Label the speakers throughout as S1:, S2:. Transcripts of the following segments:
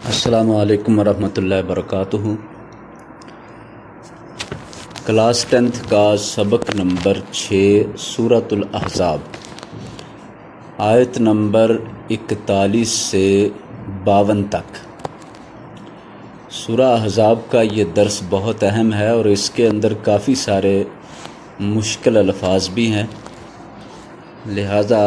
S1: السلام علیکم ورحمۃ اللہ وبرکاتہ۔ کلاس 10th کا سبق نمبر 6 سورۃ الاحزاب، آیت نمبر 41 سے 52 تک۔ سورہ احزاب کا یہ درس بہت اہم ہے اور اس کے اندر کافی سارے مشکل الفاظ بھی ہیں، لہذا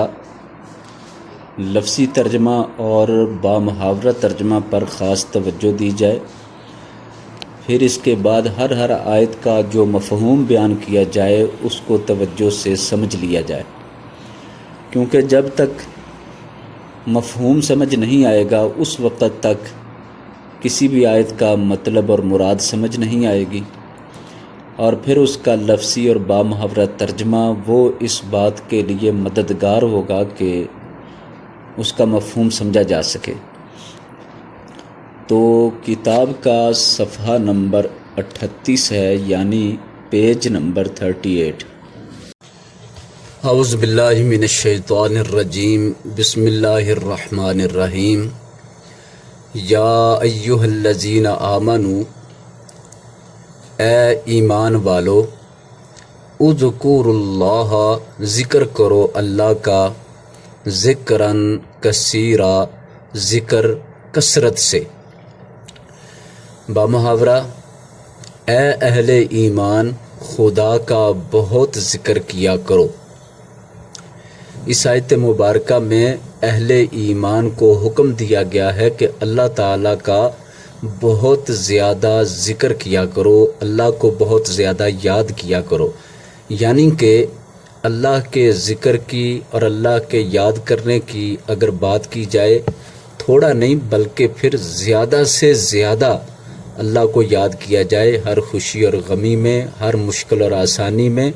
S1: لفظی ترجمہ اور بامحاورہ ترجمہ پر خاص توجہ دی جائے۔ پھر اس کے بعد ہر آیت کا جو مفہوم بیان کیا جائے اس کو توجہ سے سمجھ لیا جائے، کیونکہ جب تک مفہوم سمجھ نہیں آئے گا اس وقت تک کسی بھی آیت کا مطلب اور مراد سمجھ نہیں آئے گی، اور پھر اس کا لفظی اور بامحاورہ ترجمہ وہ اس بات کے لیے مددگار ہوگا کہ اس کا مفہوم سمجھا جا سکے۔ تو کتاب کا صفحہ نمبر 38 ہے، یعنی پیج نمبر 38۔ اعوذ باللہ من الشیطان الرجیم، بسم اللہ الرحمن الرحیم۔ یا ایہا الذین آمنوا، اے ایمان والو، اذکروا اللہ، ذکر کرو اللہ کا، ذکراً کثیرا، ذکر کثرت سے۔ بامحاورہ، اے اہل ایمان، خدا کا بہت ذکر کیا کرو۔ اس آیت مبارکہ میں اہل ایمان کو حکم دیا گیا ہے کہ اللہ تعالیٰ کا بہت زیادہ ذکر کیا کرو، اللہ کو بہت زیادہ یاد کیا کرو، یعنی کہ اللہ کے ذکر کی اور اللہ کے یاد کرنے کی اگر بات کی جائے، تھوڑا نہیں بلکہ پھر زیادہ سے زیادہ اللہ کو یاد کیا جائے، ہر خوشی اور غمی میں، ہر مشکل اور آسانی میں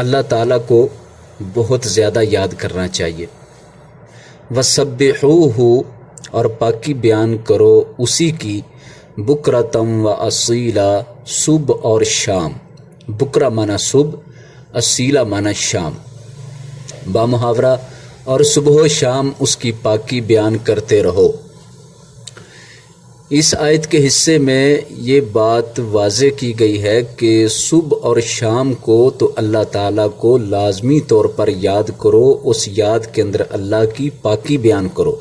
S1: اللہ تعالیٰ کو بہت زیادہ یاد کرنا چاہیے۔ وَسَبِّحُوهُ، اور پاکی بیان کرو اسی کی، بکرتم و اصیلا، صبح اور شام۔ بکرہ معنی صبح، اصیلا معنی شام۔ بامحاورہ، اور صبح و شام اس کی پاکی بیان کرتے رہو۔ اس آیت کے حصے میں یہ بات واضح کی گئی ہے کہ صبح اور شام کو تو اللہ تعالیٰ کو لازمی طور پر یاد کرو، اس یاد کے اندر اللہ کی پاکی بیان کرو۔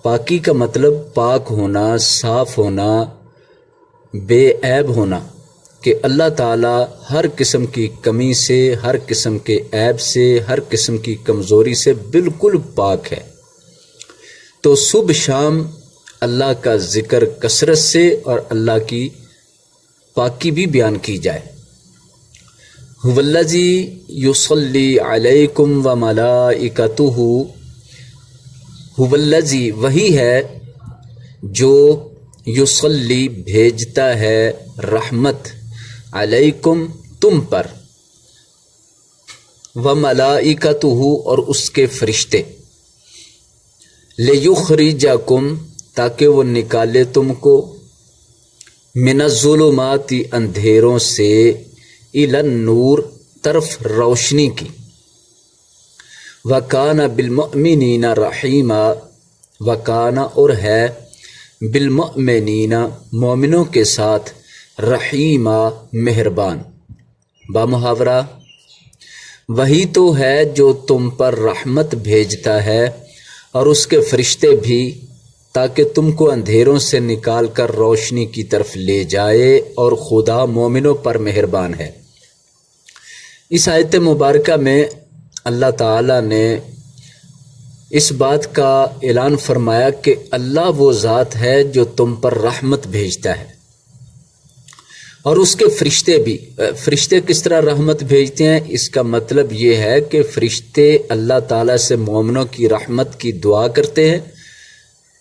S1: پاکی کا مطلب پاک ہونا، صاف ہونا، بے عیب ہونا، کہ اللہ تعالیٰ ہر قسم کی کمی سے، ہر قسم کے عیب سے، ہر قسم کی کمزوری سے بالکل پاک ہے۔ تو صبح شام اللہ کا ذکر کثرت سے اور اللہ کی پاکی بھی بیان کی جائے۔ هو الذی یصلی علیکم وملائکتہ، هو الذی، وہی ہے جو یصلی، بھیجتا ہے رحمت، علیکم، تم پر، وملائکتہ، اور اس کے فرشتے، لیخرجکم، تاکہ وہ نکالے تم کو، من الظلمات، اندھیروں سے، الی النور، طرف روشنی کی، وکان بالمؤمنین رحیما، وکان، اور ہے، بالمؤمنین، مومنوں کے ساتھ، رحیما، مہربان۔ بامحاورہ، وہی تو ہے جو تم پر رحمت بھیجتا ہے اور اس کے فرشتے بھی، تاکہ تم کو اندھیروں سے نکال کر روشنی کی طرف لے جائے، اور خدا مومنوں پر مہربان ہے۔ اس آیت مبارکہ میں اللہ تعالیٰ نے اس بات کا اعلان فرمایا کہ اللہ وہ ذات ہے جو تم پر رحمت بھیجتا ہے، اور اس کے فرشتے بھی۔ فرشتے کس طرح رحمت بھیجتے ہیں؟ اس کا مطلب یہ ہے کہ فرشتے اللہ تعالیٰ سے مومنوں کی رحمت کی دعا کرتے ہیں،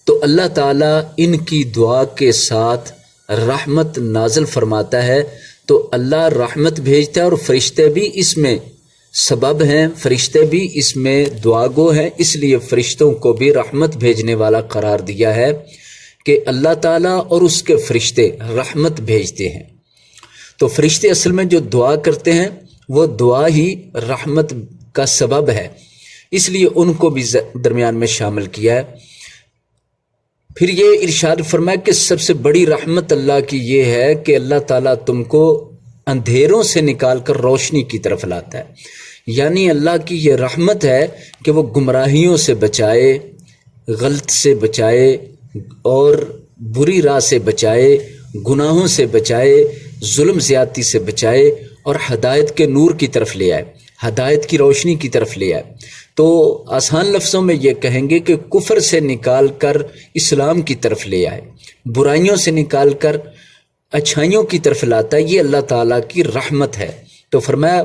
S1: تو اللہ تعالیٰ ان کی دعا کے ساتھ رحمت نازل فرماتا ہے، تو اللہ رحمت بھیجتا ہے، اور فرشتے بھی اس میں سبب ہیں، فرشتے بھی اس میں دعا گو ہیں، اس لیے فرشتوں کو بھی رحمت بھیجنے والا قرار دیا ہے کہ اللہ تعالیٰ اور اس کے فرشتے رحمت بھیجتے ہیں۔ تو فرشتے اصل میں جو دعا کرتے ہیں وہ دعا ہی رحمت کا سبب ہے، اس لیے ان کو بھی درمیان میں شامل کیا ہے۔ پھر یہ ارشاد فرمایا کہ سب سے بڑی رحمت اللہ کی یہ ہے کہ اللہ تعالیٰ تم کو اندھیروں سے نکال کر روشنی کی طرف لاتا ہے، یعنی اللہ کی یہ رحمت ہے کہ وہ گمراہیوں سے بچائے، غلط سے بچائے اور بری راہ سے بچائے، گناہوں سے بچائے، ظلم زیادتی سے بچائے اور ہدایت کے نور کی طرف لے آئے، ہدایت کی روشنی کی طرف لے آئے۔ تو آسان لفظوں میں یہ کہیں گے کہ کفر سے نکال کر اسلام کی طرف لے آئے، برائیوں سے نکال کر اچھائیوں کی طرف لاتا ہے، یہ اللہ تعالیٰ کی رحمت ہے۔ تو فرمایا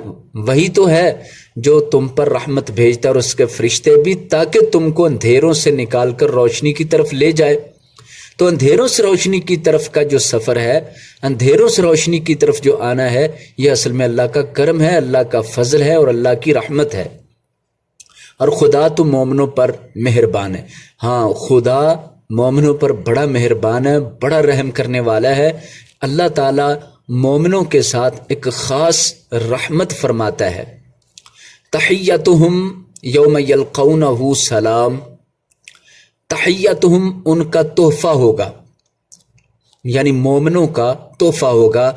S1: وہی تو ہے جو تم پر رحمت بھیجتا ہے اور اس کے فرشتے بھی، تاکہ تم کو اندھیروں سے نکال کر روشنی کی طرف لے جائے۔ تو اندھیروں سے روشنی کی طرف کا جو سفر ہے، اندھیروں سے روشنی کی طرف جو آنا ہے، یہ اصل میں اللہ کا کرم ہے، اللہ کا فضل ہے اور اللہ کی رحمت ہے۔ اور خدا تو مومنوں پر مہربان ہے۔ ہاں، خدا مومنوں پر بڑا مہربان ہے، بڑا رحم کرنے والا ہے۔ اللہ تعالیٰ مومنوں کے ساتھ ایک خاص رحمت فرماتا ہے۔ تحیتہم یوم یلقونہ سلام، تحیتہم ان کا تحفہ ہوگا، یعنی مومنوں کا تحفہ ہوگا،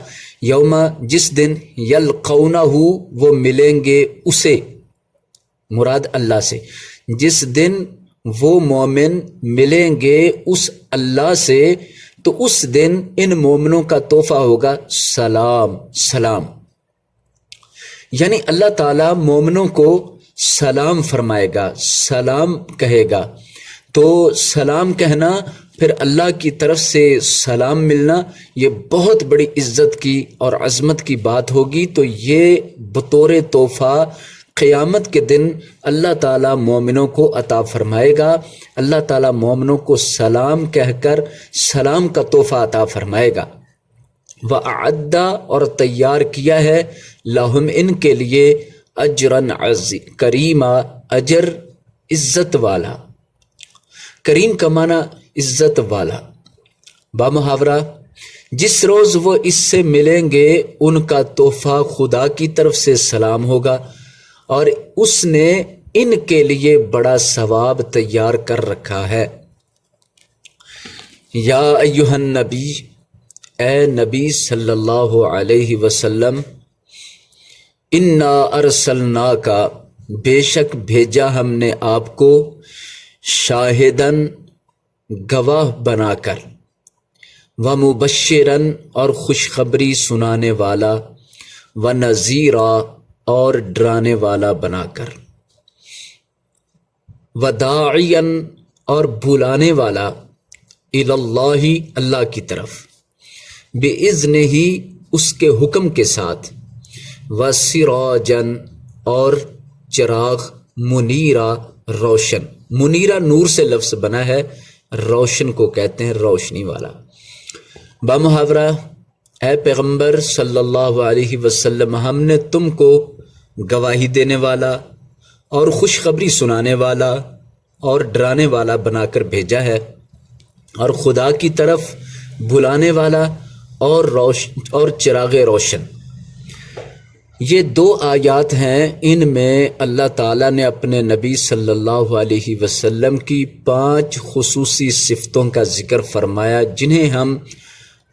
S1: یوم جس دن، یلقونہ وہ ملیں گے اسے، مراد اللہ سے، جس دن وہ مومن ملیں گے اس اللہ سے، تو اس دن ان مومنوں کا تحفہ ہوگا سلام، سلام، یعنی اللہ تعالیٰ مومنوں کو سلام فرمائے گا، سلام کہے گا۔ تو سلام کہنا، پھر اللہ کی طرف سے سلام ملنا، یہ بہت بڑی عزت کی اور عظمت کی بات ہوگی۔ تو یہ بطور تحفہ قیامت کے دن اللہ تعالیٰ مومنوں کو عطا فرمائے گا، اللہ تعالیٰ مومنوں کو سلام کہہ کر سلام کا تحفہ عطا فرمائے گا۔ وَأَعَدَّ اور تیار کیا ہے، لَهُمْ ان کے لیے، اجرًا کریما، اجر عزت والا، کریم کا معنی عزت والا۔ بامحاورہ جس روز وہ اس سے ملیں گے ان کا تحفہ خدا کی طرف سے سلام ہوگا، اور اس نے ان کے لیے بڑا ثواب تیار کر رکھا ہے۔ یا ایہا النبی، اے نبی صلی اللہ علیہ وسلم، انا ارسلناک، بے شک بھیجا ہم نے آپ کو، شاہدن گواہ بنا کر، ومبشرن اور خوشخبری سنانے والا، ونذیرا اور ڈرانے والا بنا کر، وداعین اور بلانے والا، اللہ اللہ کی طرف، بِإِذْنِهِ اس کے حکم کے ساتھ، وسراجن اور چراغ، منیرا روشن، منیرا نور سے لفظ بنا ہے، روشن کو کہتے ہیں روشنی والا۔ بامحاورہ اے پیغمبر صلی اللہ علیہ وسلم، ہم نے تم کو گواہی دینے والا اور خوشخبری سنانے والا اور ڈرانے والا بنا کر بھیجا ہے، اور خدا کی طرف بلانے والا اور چراغ روشن۔ یہ دو آیات ہیں، ان میں اللہ تعالیٰ نے اپنے نبی صلی اللہ علیہ وسلم کی 5 خصوصی صفتوں کا ذکر فرمایا، جنہیں ہم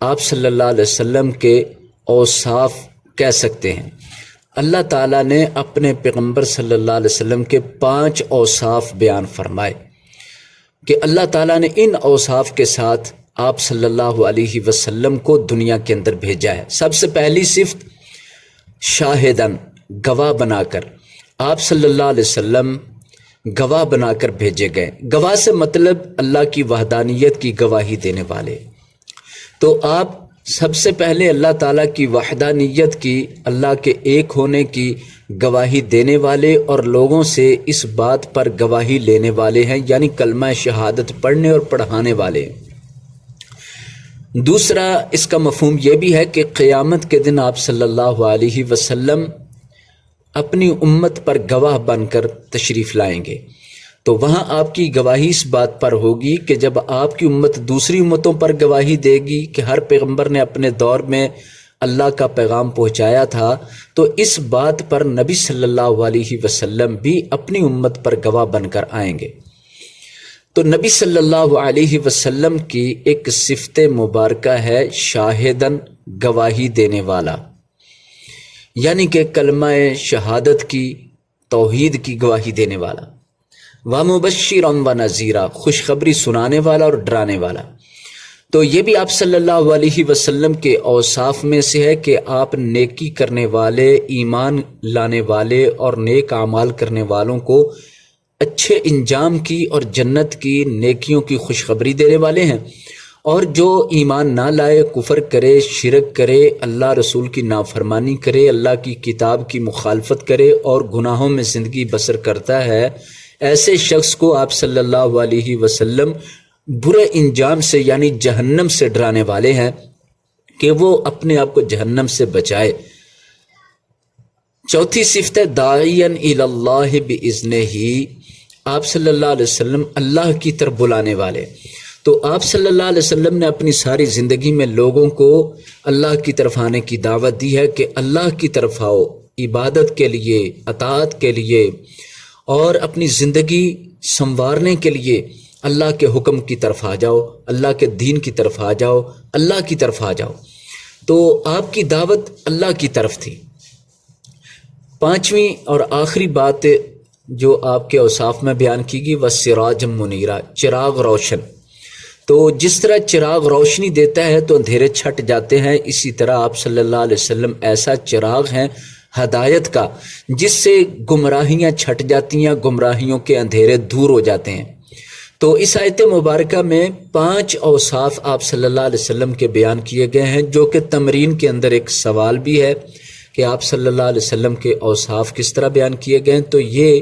S1: آپ صلی اللہ علیہ وسلم کے اوصاف کہہ سکتے ہیں۔ اللہ تعالیٰ نے اپنے پیغمبر صلی اللہ علیہ وسلم کے 5 اوصاف بیان فرمائے کہ اللہ تعالیٰ نے ان اوصاف کے ساتھ آپ صلی اللہ علیہ وسلم کو دنیا کے اندر بھیجا ہے۔ سب سے پہلی صفت شاہدن، گواہ بنا کر، آپ صلی اللہ علیہ وسلم گواہ بنا کر بھیجے گئے۔ گواہ سے مطلب اللہ کی وحدانیت کی گواہی دینے والے۔ تو آپ سب سے پہلے اللہ تعالیٰ کی وحدانیت کی، اللہ کے ایک ہونے کی گواہی دینے والے اور لوگوں سے اس بات پر گواہی لینے والے ہیں، یعنی کلمہ شہادت پڑھنے اور پڑھانے والے۔ دوسرا اس کا مفہوم یہ بھی ہے کہ قیامت کے دن آپ صلی اللہ علیہ وسلم اپنی امت پر گواہ بن کر تشریف لائیں گے، تو وہاں آپ کی گواہی اس بات پر ہوگی کہ جب آپ کی امت دوسری امتوں پر گواہی دے گی کہ ہر پیغمبر نے اپنے دور میں اللہ کا پیغام پہنچایا تھا، تو اس بات پر نبی صلی اللہ علیہ وسلم بھی اپنی امت پر گواہ بن کر آئیں گے۔ تو نبی صلی اللہ علیہ وسلم کی ایک صفت مبارکہ ہے شاہدن، گواہی دینے والا، یعنی کہ کلمہ شہادت کی، توحید کی گواہی دینے والا، ومبشرا ونذیرا، خوشخبری سنانے والا اور ڈرانے والا۔ تو یہ بھی آپ صلی اللہ علیہ وسلم کے اوصاف میں سے ہے کہ آپ نیکی کرنے والے، ایمان لانے والے اور نیک اعمال کرنے والوں کو اچھے انجام کی اور جنت کی، نیکیوں کی خوشخبری دینے والے ہیں، اور جو ایمان نہ لائے، کفر کرے، شرک کرے، اللہ رسول کی نافرمانی کرے، اللہ کی کتاب کی مخالفت کرے اور گناہوں میں زندگی بسر کرتا ہے، ایسے شخص کو آپ صلی اللہ علیہ وسلم برے انجام سے یعنی جہنم سے ڈرانے والے ہیں کہ وہ اپنے آپ کو جہنم سے بچائے۔ چوتھی صفت ہے داعین الی اللہ باذنہ، آپ صلی اللہ علیہ وسلم اللہ کی طرف بلانے والے۔ تو آپ صلی اللہ علیہ وسلم نے اپنی ساری زندگی میں لوگوں کو اللہ کی طرف آنے کی دعوت دی ہے کہ اللہ کی طرف آؤ، عبادت کے لیے، اطاعت کے لیے اور اپنی زندگی سنوارنے کے لیے اللہ کے حکم کی طرف آ جاؤ، اللہ کے دین کی طرف آ جاؤ، اللہ کی طرف آ جاؤ۔ تو آپ کی دعوت اللہ کی طرف تھی۔ پانچویں اور آخری بات جو آپ کے اوصاف میں بیان کی گئی، وَسِرَاجًا مُنِیرًا، چراغ روشن۔ تو جس طرح چراغ روشنی دیتا ہے تو اندھیرے چھٹ جاتے ہیں، اسی طرح آپ صلی اللہ علیہ وسلم ایسا چراغ ہیں ہدایت کا جس سے گمراہیاں چھٹ جاتی ہیں، گمراہیوں کے اندھیرے دور ہو جاتے ہیں۔ تو اس آیت مبارکہ میں 5 اوصاف آپ صلی اللہ علیہ وسلم کے بیان کیے گئے ہیں، جو کہ تمرین کے اندر ایک سوال بھی ہے کہ آپ صلی اللہ علیہ وسلم کے اوصاف کس طرح بیان کیے گئے ہیں۔ تو یہ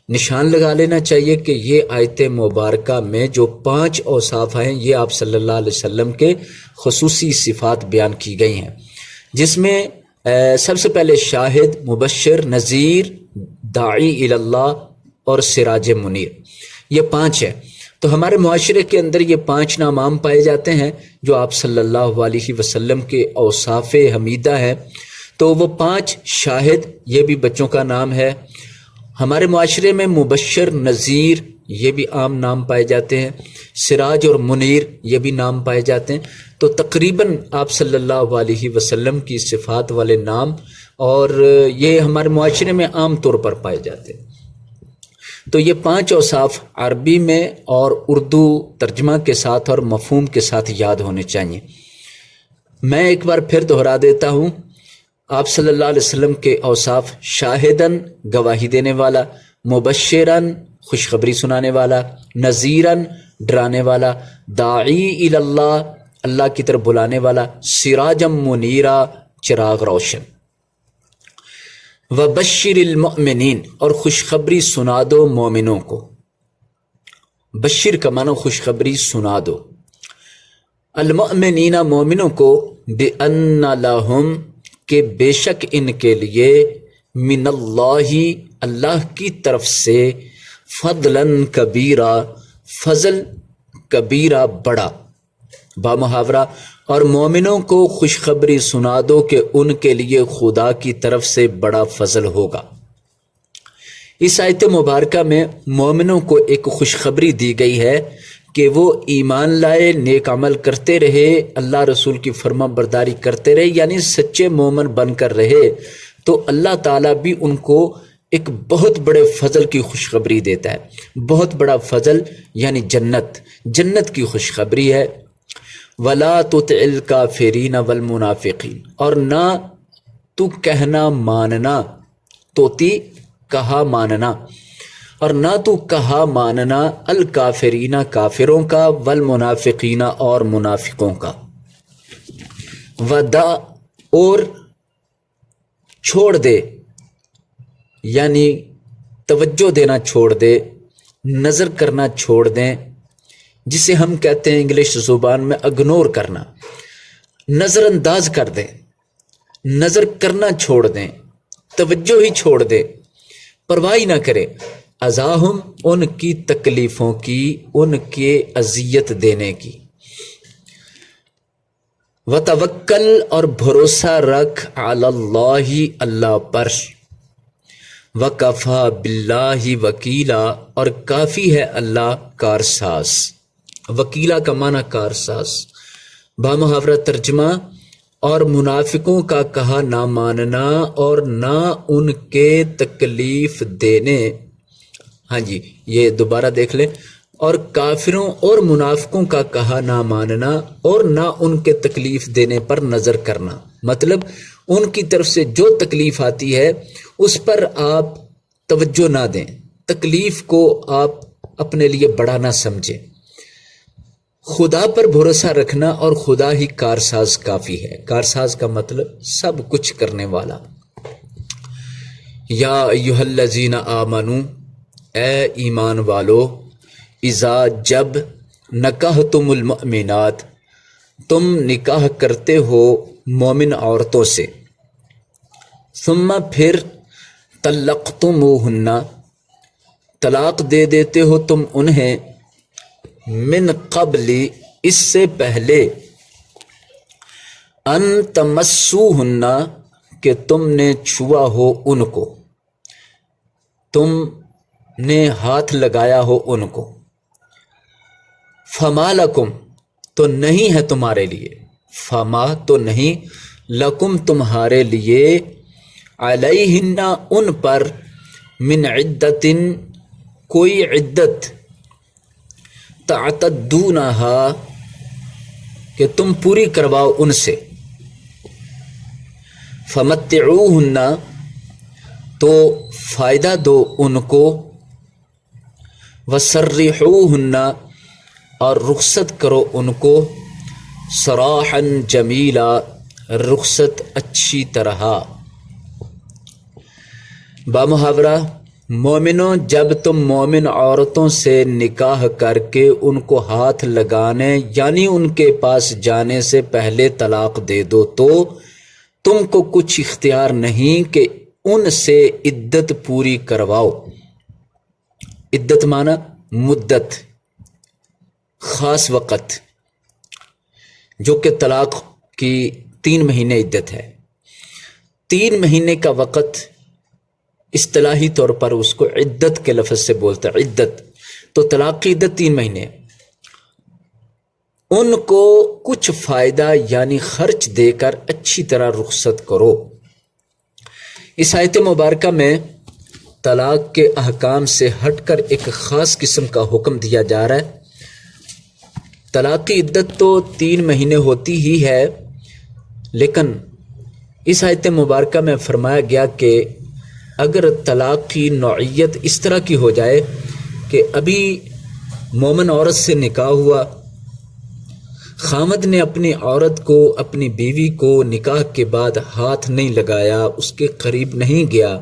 S1: نشان لگا لینا چاہیے کہ یہ آیت مبارکہ میں جو 5 اوصاف ہیں یہ آپ صلی اللہ علیہ وسلم کے خصوصی صفات بیان کی گئی ہیں، جس میں سب سے پہلے شاہد، مبشر، نذیر، داعی الی اللہ اور سراج منیر، یہ 5 ہے۔ تو ہمارے معاشرے کے اندر یہ 5 نام عام پائے جاتے ہیں جو آپ صلی اللہ علیہ وسلم کے اوصاف حمیدہ ہیں۔ تو وہ 5 شاہد، یہ بھی بچوں کا نام ہے۔ ہمارے معاشرے میں مبشر، نذیر، یہ بھی عام نام پائے جاتے ہیں۔ سراج اور منیر، یہ بھی نام پائے جاتے ہیں۔ تو تقریباً آپ صلی اللہ علیہ وسلم کی صفات والے نام اور یہ ہمارے معاشرے میں عام طور پر پائے جاتے ہیں۔ تو یہ 5 اوصاف عربی میں اور اردو ترجمہ کے ساتھ اور مفہوم کے ساتھ یاد ہونے چاہیے۔ میں ایک بار پھر دہرا دیتا ہوں، آپ صلی اللہ علیہ وسلم کے اوصاف: شاہدن، گواہی دینے والا، مبشرن، خوشخبری سنانے والا، نذیرن، ڈرانے والا، داعی الی اللہ، اللہ کی طرف بلانے والا، سراجم منیرا، چراغ روشن، وبشر المؤمنین، اور خوشخبری سنا دو مومنوں کو۔ بشر کا معنی خوشخبری سنا دو، المؤمنین، مومنوں کو، بِأَنَّ لَهُمْ، کہ بے شک ان کے لیے، من اللہ، اللہ کی طرف سے، فضلاً کبیرا، فضل کبیرا، بڑا، بامحاورہ، اور مومنوں کو خوشخبری سنا دو کہ ان کے لیے خدا کی طرف سے بڑا فضل ہوگا۔ اس آیت مبارکہ میں مومنوں کو ایک خوشخبری دی گئی ہے کہ وہ ایمان لائے، نیک عمل کرتے رہے، اللہ رسول کی فرما برداری کرتے رہے، یعنی سچے مومن بن کر رہے، تو اللہ تعالیٰ بھی ان کو ایک بہت بڑے فضل کی خوشخبری دیتا ہے۔ بہت بڑا فضل یعنی جنت، جنت کی خوشخبری ہے۔ وَلَا تُطِعِ الْكَافِرِينَ وَالْمُنَافِقِينَ، اور نہ تو کہنا ماننا، توتی کہا ماننا، اور نہ تو کہا ماننا، الکافرین، کافروں کا، والمنافقین، اور منافقوں کا، ودا، اور چھوڑ دے، یعنی توجہ دینا چھوڑ دے، نظر کرنا چھوڑ دیں، جسے ہم کہتے ہیں انگلش زبان میں اگنور کرنا، نظر انداز کر دیں، نظر کرنا چھوڑ دیں، توجہ ہی چھوڑ دیں، پرواہ نہ کرے، ازاہم، ان کی تکلیفوں کی، ان کے اذیت دینے کی، وتوکل، اور بھروسہ رکھ، علی اللہ، اللہ پر، وکفا باللہ وکیلا، اور کافی ہے اللہ کارساز۔ وکیلا کا معنی کارساز۔ بامحاورہ ترجمہ، اور منافقوں کا کہا نہ ماننا اور نہ ان کے تکلیف دینے۔ ہاں جی، یہ دوبارہ دیکھ لیں، اور کافروں اور منافقوں کا کہا نہ ماننا اور نہ ان کے تکلیف دینے پر نظر کرنا، مطلب ان کی طرف سے جو تکلیف آتی ہے اس پر آپ توجہ نہ دیں، تکلیف کو آپ اپنے لیے بڑا نہ سمجھیں، خدا پر بھروسہ رکھنا، اور خدا ہی کارساز کافی ہے۔ کارساز کا مطلب سب کچھ کرنے والا۔ یا ایھا الذین آمنو، اے ایمان والو، اذا جب نکحتم المؤمنات، تم نکاح کرتے ہو مومن عورتوں سے، ثم پھر طلقتموہن، طلاق دے دیتے ہو تم انہیں، من قبل، اس سے پہلے، ان تمسوہن، کہ تم نے چھوا ہو ان کو، تم نے ہاتھ لگایا ہو ان کو، فما لکم، تو نہیں ہے تمہارے لیے، فما تو نہیں، لکم تمہارے لیے، علیہن ان پر، من عدت کوئی عدت، تعتدونہا کہ تم پوری کرواؤ ان سے، فمتعوہن تو فائدہ دو ان کو، وسرحوہن اور رخصت کرو ان کو، سراحا جمیلا، رخصت اچھی طرح۔ بامحاورہ، مومنوں، جب تم مومن عورتوں سے نکاح کر کے ان کو ہاتھ لگانے یعنی ان کے پاس جانے سے پہلے طلاق دے دو تو تم کو کچھ اختیار نہیں کہ ان سے عدت پوری کرواؤ۔ عدت معنی مدت، خاص وقت، جو کہ طلاق کی 3 مہینے عدت ہے۔ 3 مہینے کا وقت اصطلاحی طور پر اس کو عدت کے لفظ سے بولتا ہے، عدت، تو طلاق کی عدت 3 مہینے۔ ان کو کچھ فائدہ یعنی خرچ دے کر اچھی طرح رخصت کرو۔ اس آیت مبارکہ میں طلاق کے احکام سے ہٹ کر ایک خاص قسم کا حکم دیا جا رہا ہے۔ طلاق کی عدت تو 3 مہینے ہوتی ہی ہے، لیکن اس آیت مبارکہ میں فرمایا گیا کہ اگر طلاق کی نوعیت اس طرح کی ہو جائے کہ ابھی مومن عورت سے نکاح ہوا، خامد نے اپنی عورت کو، اپنی بیوی کو نکاح کے بعد ہاتھ نہیں لگایا، اس کے قریب نہیں گیا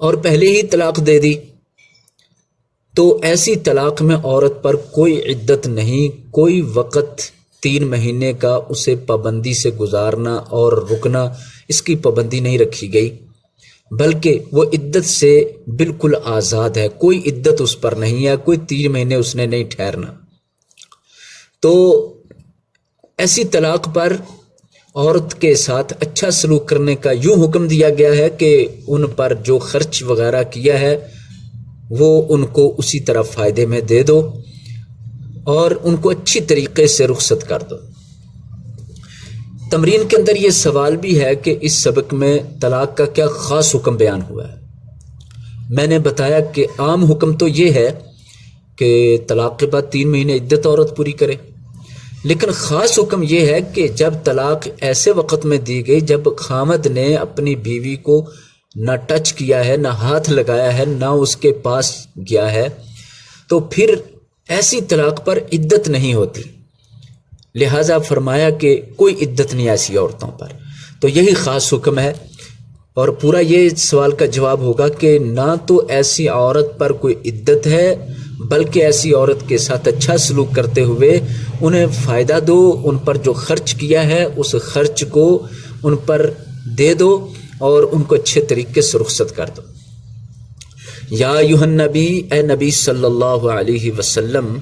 S1: اور پہلے ہی طلاق دے دی، تو ایسی طلاق میں عورت پر کوئی عدت نہیں، کوئی وقت 3 مہینے کا اسے پابندی سے گزارنا اور رکنا، اس کی پابندی نہیں رکھی گئی، بلکہ وہ عدت سے بالکل آزاد ہے، کوئی عدت اس پر نہیں ہے، کوئی 3 مہینے اس نے نہیں ٹھہرنا۔ تو ایسی طلاق پر عورت کے ساتھ اچھا سلوک کرنے کا یوں حکم دیا گیا ہے کہ ان پر جو خرچ وغیرہ کیا ہے وہ ان کو اسی طرح فائدے میں دے دو اور ان کو اچھی طریقے سے رخصت کر دو۔ تمرین کے اندر یہ سوال بھی ہے کہ اس سبق میں طلاق کا کیا خاص حکم بیان ہوا ہے۔ میں نے بتایا کہ عام حکم تو یہ ہے کہ طلاق کے بعد 3 مہینے عدت عورت پوری کرے، لیکن خاص حکم یہ ہے کہ جب طلاق ایسے وقت میں دی گئی جب خامد نے اپنی بیوی کو نہ ٹچ کیا ہے، نہ ہاتھ لگایا ہے، نہ اس کے پاس گیا ہے، تو پھر ایسی طلاق پر عدت نہیں ہوتی، لہٰذا فرمایا کہ کوئی عدت نہیں ایسی عورتوں پر۔ تو یہی خاص حکم ہے، اور پورا یہ سوال کا جواب ہوگا کہ نہ تو ایسی عورت پر کوئی عدت ہے، بلکہ ایسی عورت کے ساتھ اچھا سلوک کرتے ہوئے انہیں فائدہ دو، ان پر جو خرچ کیا ہے اس خرچ کو ان پر دے دو اور ان کو اچھے طریقے سے رخصت کر دو۔ یا ایھا النبی، اے نبی صلی اللہ علیہ وسلم،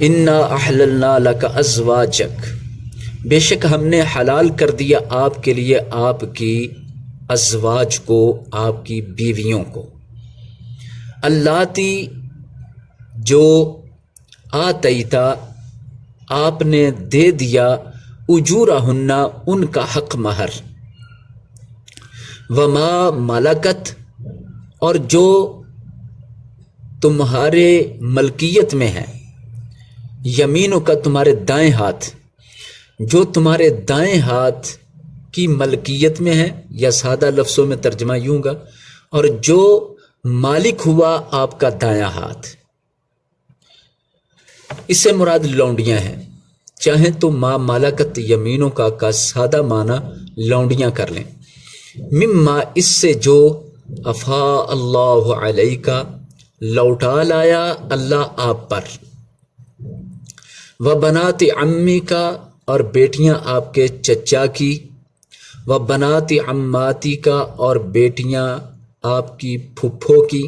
S1: انا احللنا لک ازواجک، بے شک ہم نے حلال کر دیا آپ کے لیے آپ کی ازواج کو، آپ کی بیویوں کو، اللاتی جو آتیتا آپ نے دے دیا، اجورہن ان کا حق مہر، وما ملکت اور جو تمہارے ملکیت میں ہے، یمینوں کا تمہارے دائیں ہاتھ، جو تمہارے دائیں ہاتھ کی ملکیت میں ہے، یا سادہ لفظوں میں ترجمہ یوں گا، اور جو مالک ہوا آپ کا دایاں ہاتھ، اس سے مراد لونڈیاں ہیں، چاہیں تو ما ملکت یمینوں کا سادہ معنی لونڈیاں کر لیں، مما اس سے جو افا اللہ علیہ کا لوٹا لایا اللہ آپ پر، و بنات عمی کا اور بیٹیاں آپ کے چچا کی، و بنات عماتی کا اور بیٹیاں آپ کی پھپھو کی،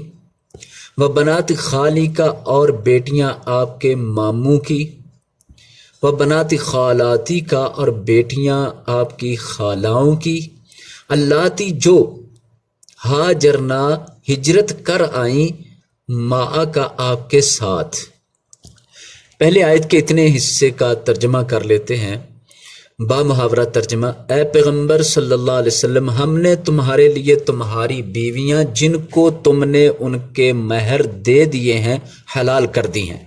S1: و بنات خالی کا اور بیٹیاں آپ کے ماموں کی، و بنات خالاتی کا اور بیٹیاں آپ کی خالاؤں کی، اللاتی جو ہاجرنا ہجرت کر آئیں، ما کا آپ کے ساتھ۔ پہلے آیت کے اتنے حصے کا ترجمہ کر لیتے ہیں، با محاورہ ترجمہ۔ اے پیغمبر صلی اللہ علیہ وسلم، ہم نے تمہارے لیے تمہاری بیویاں جن کو تم نے ان کے مہر دے دیے ہیں حلال کر دی ہیں،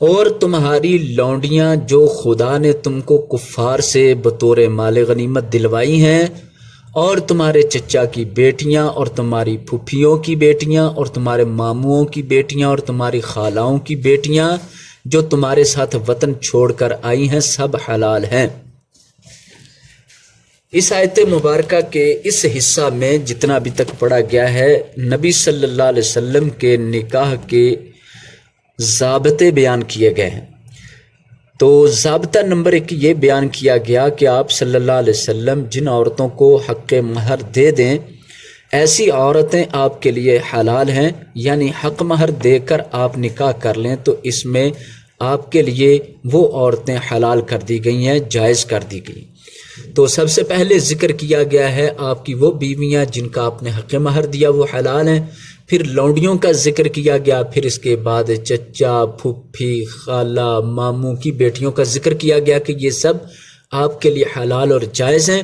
S1: اور تمہاری لونڈیاں جو خدا نے تم کو کفار سے بطور مال غنیمت دلوائی ہیں، اور تمہارے چچا کی بیٹیاں اور تمہاری پھپھیوں کی بیٹیاں اور تمہارے ماموؤں کی بیٹیاں اور تمہاری خالاؤں کی بیٹیاں جو تمہارے ساتھ وطن چھوڑ کر آئی ہیں، سب حلال ہیں۔ اس آیت مبارکہ کے اس حصہ میں جتنا ابھی تک پڑھا گیا ہے، نبی صلی اللہ علیہ وسلم کے نکاح کے ضابطے بیان کیے گئے ہیں۔ تو ضابطہ نمبر 1 یہ بیان کیا گیا کہ آپ صلی اللہ علیہ وسلم جن عورتوں کو حق مہر دے دیں، ایسی عورتیں آپ کے لیے حلال ہیں، یعنی حق مہر دے کر آپ نکاح کر لیں تو اس میں آپ کے لیے وہ عورتیں حلال کر دی گئی ہیں، جائز کر دی گئی۔ تو سب سے پہلے ذکر کیا گیا ہے آپ کی وہ بیویاں جن کا آپ نے حق مہر دیا، وہ حلال ہیں، پھر لونڈیوں کا ذکر کیا گیا، پھر اس کے بعد چچا، پھپھی، خالہ، ماموں کی بیٹیوں کا ذکر کیا گیا کہ یہ سب آپ کے لیے حلال اور جائز ہیں۔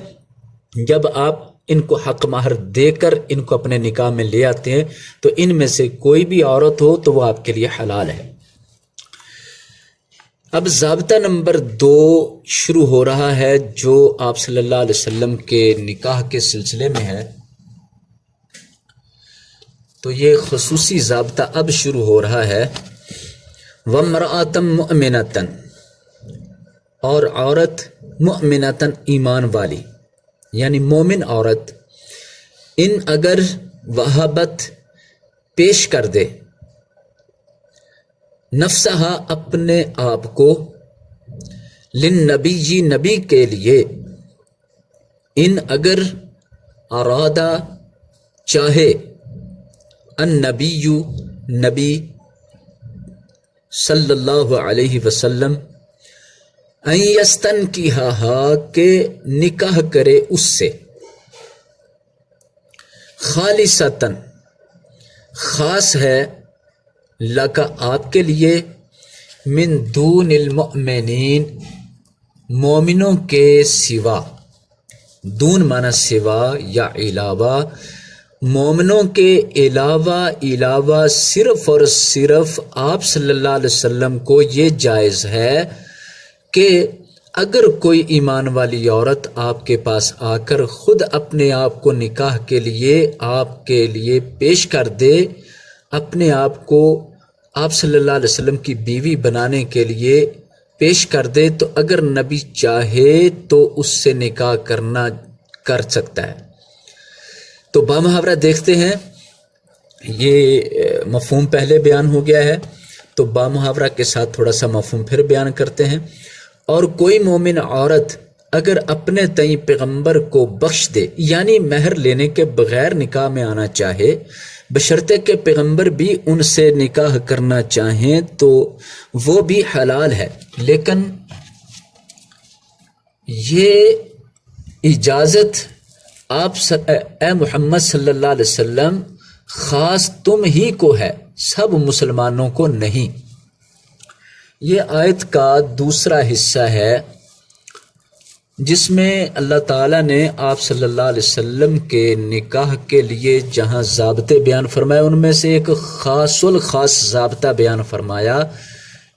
S1: جب آپ ان کو حق مہر دے کر ان کو اپنے نکاح میں لے آتے ہیں تو ان میں سے کوئی بھی عورت ہو تو وہ آپ کے لیے حلال ہے۔ اب ضابطہ نمبر 2 شروع ہو رہا ہے جو آپ صلی اللہ علیہ وسلم کے نکاح کے سلسلے میں ہے۔ تو یہ خصوصی ضابطہ اب شروع ہو رہا ہے، وَامْرَأَةً مُؤْمِنَةً اور عورت مؤمنتاً ایمان والی، یعنی مومن عورت، ان اگر وہبت پیش کر دے، نفسہا اپنے آپ کو، للنبی نبی کے لیے، ان اگر ارادہ چاہے، النبی نبی صلی اللہ علیہ وسلم، ان یستنکحہا کہ نکاح کرے اس سے، خالصتاً خاص ہے، لکا آپ کے لیے، من دون المؤمنین مومنوں کے سوا، دون معنی سوا یا علاوہ، مومنوں کے علاوہ صرف اور صرف آپ صلی اللہ علیہ وسلم کو یہ جائز ہے کہ اگر کوئی ایمان والی عورت آپ کے پاس آ کر خود اپنے آپ کو نکاح کے لیے آپ کے لیے پیش کر دے، اپنے آپ کو آپ صلی اللہ علیہ وسلم کی بیوی بنانے کے لیے پیش کر دے، تو اگر نبی چاہے تو اس سے نکاح کر سکتا ہے۔ تو بامحاورہ دیکھتے ہیں، یہ مفہوم پہلے بیان ہو گیا ہے، تو بامحاورہ کے ساتھ تھوڑا سا مفہوم پھر بیان کرتے ہیں۔ اور کوئی مومن عورت اگر اپنے تئیں پیغمبر کو بخش دے، یعنی مہر لینے کے بغیر نکاح میں آنا چاہے، بشرطے کہ پیغمبر بھی ان سے نکاح کرنا چاہیں تو وہ بھی حلال ہے، لیکن یہ اجازت اے محمد صلی اللہ علیہ وسلم خاص تم ہی کو ہے، سب مسلمانوں کو نہیں۔ یہ آیت کا دوسرا حصہ ہے جس میں اللہ تعالیٰ نے آپ صلی اللہ علیہ وسلم کے نکاح کے لیے جہاں ضابطے بیان فرمائے ان میں سے ایک خاص الخاص ضابطہ بیان فرمایا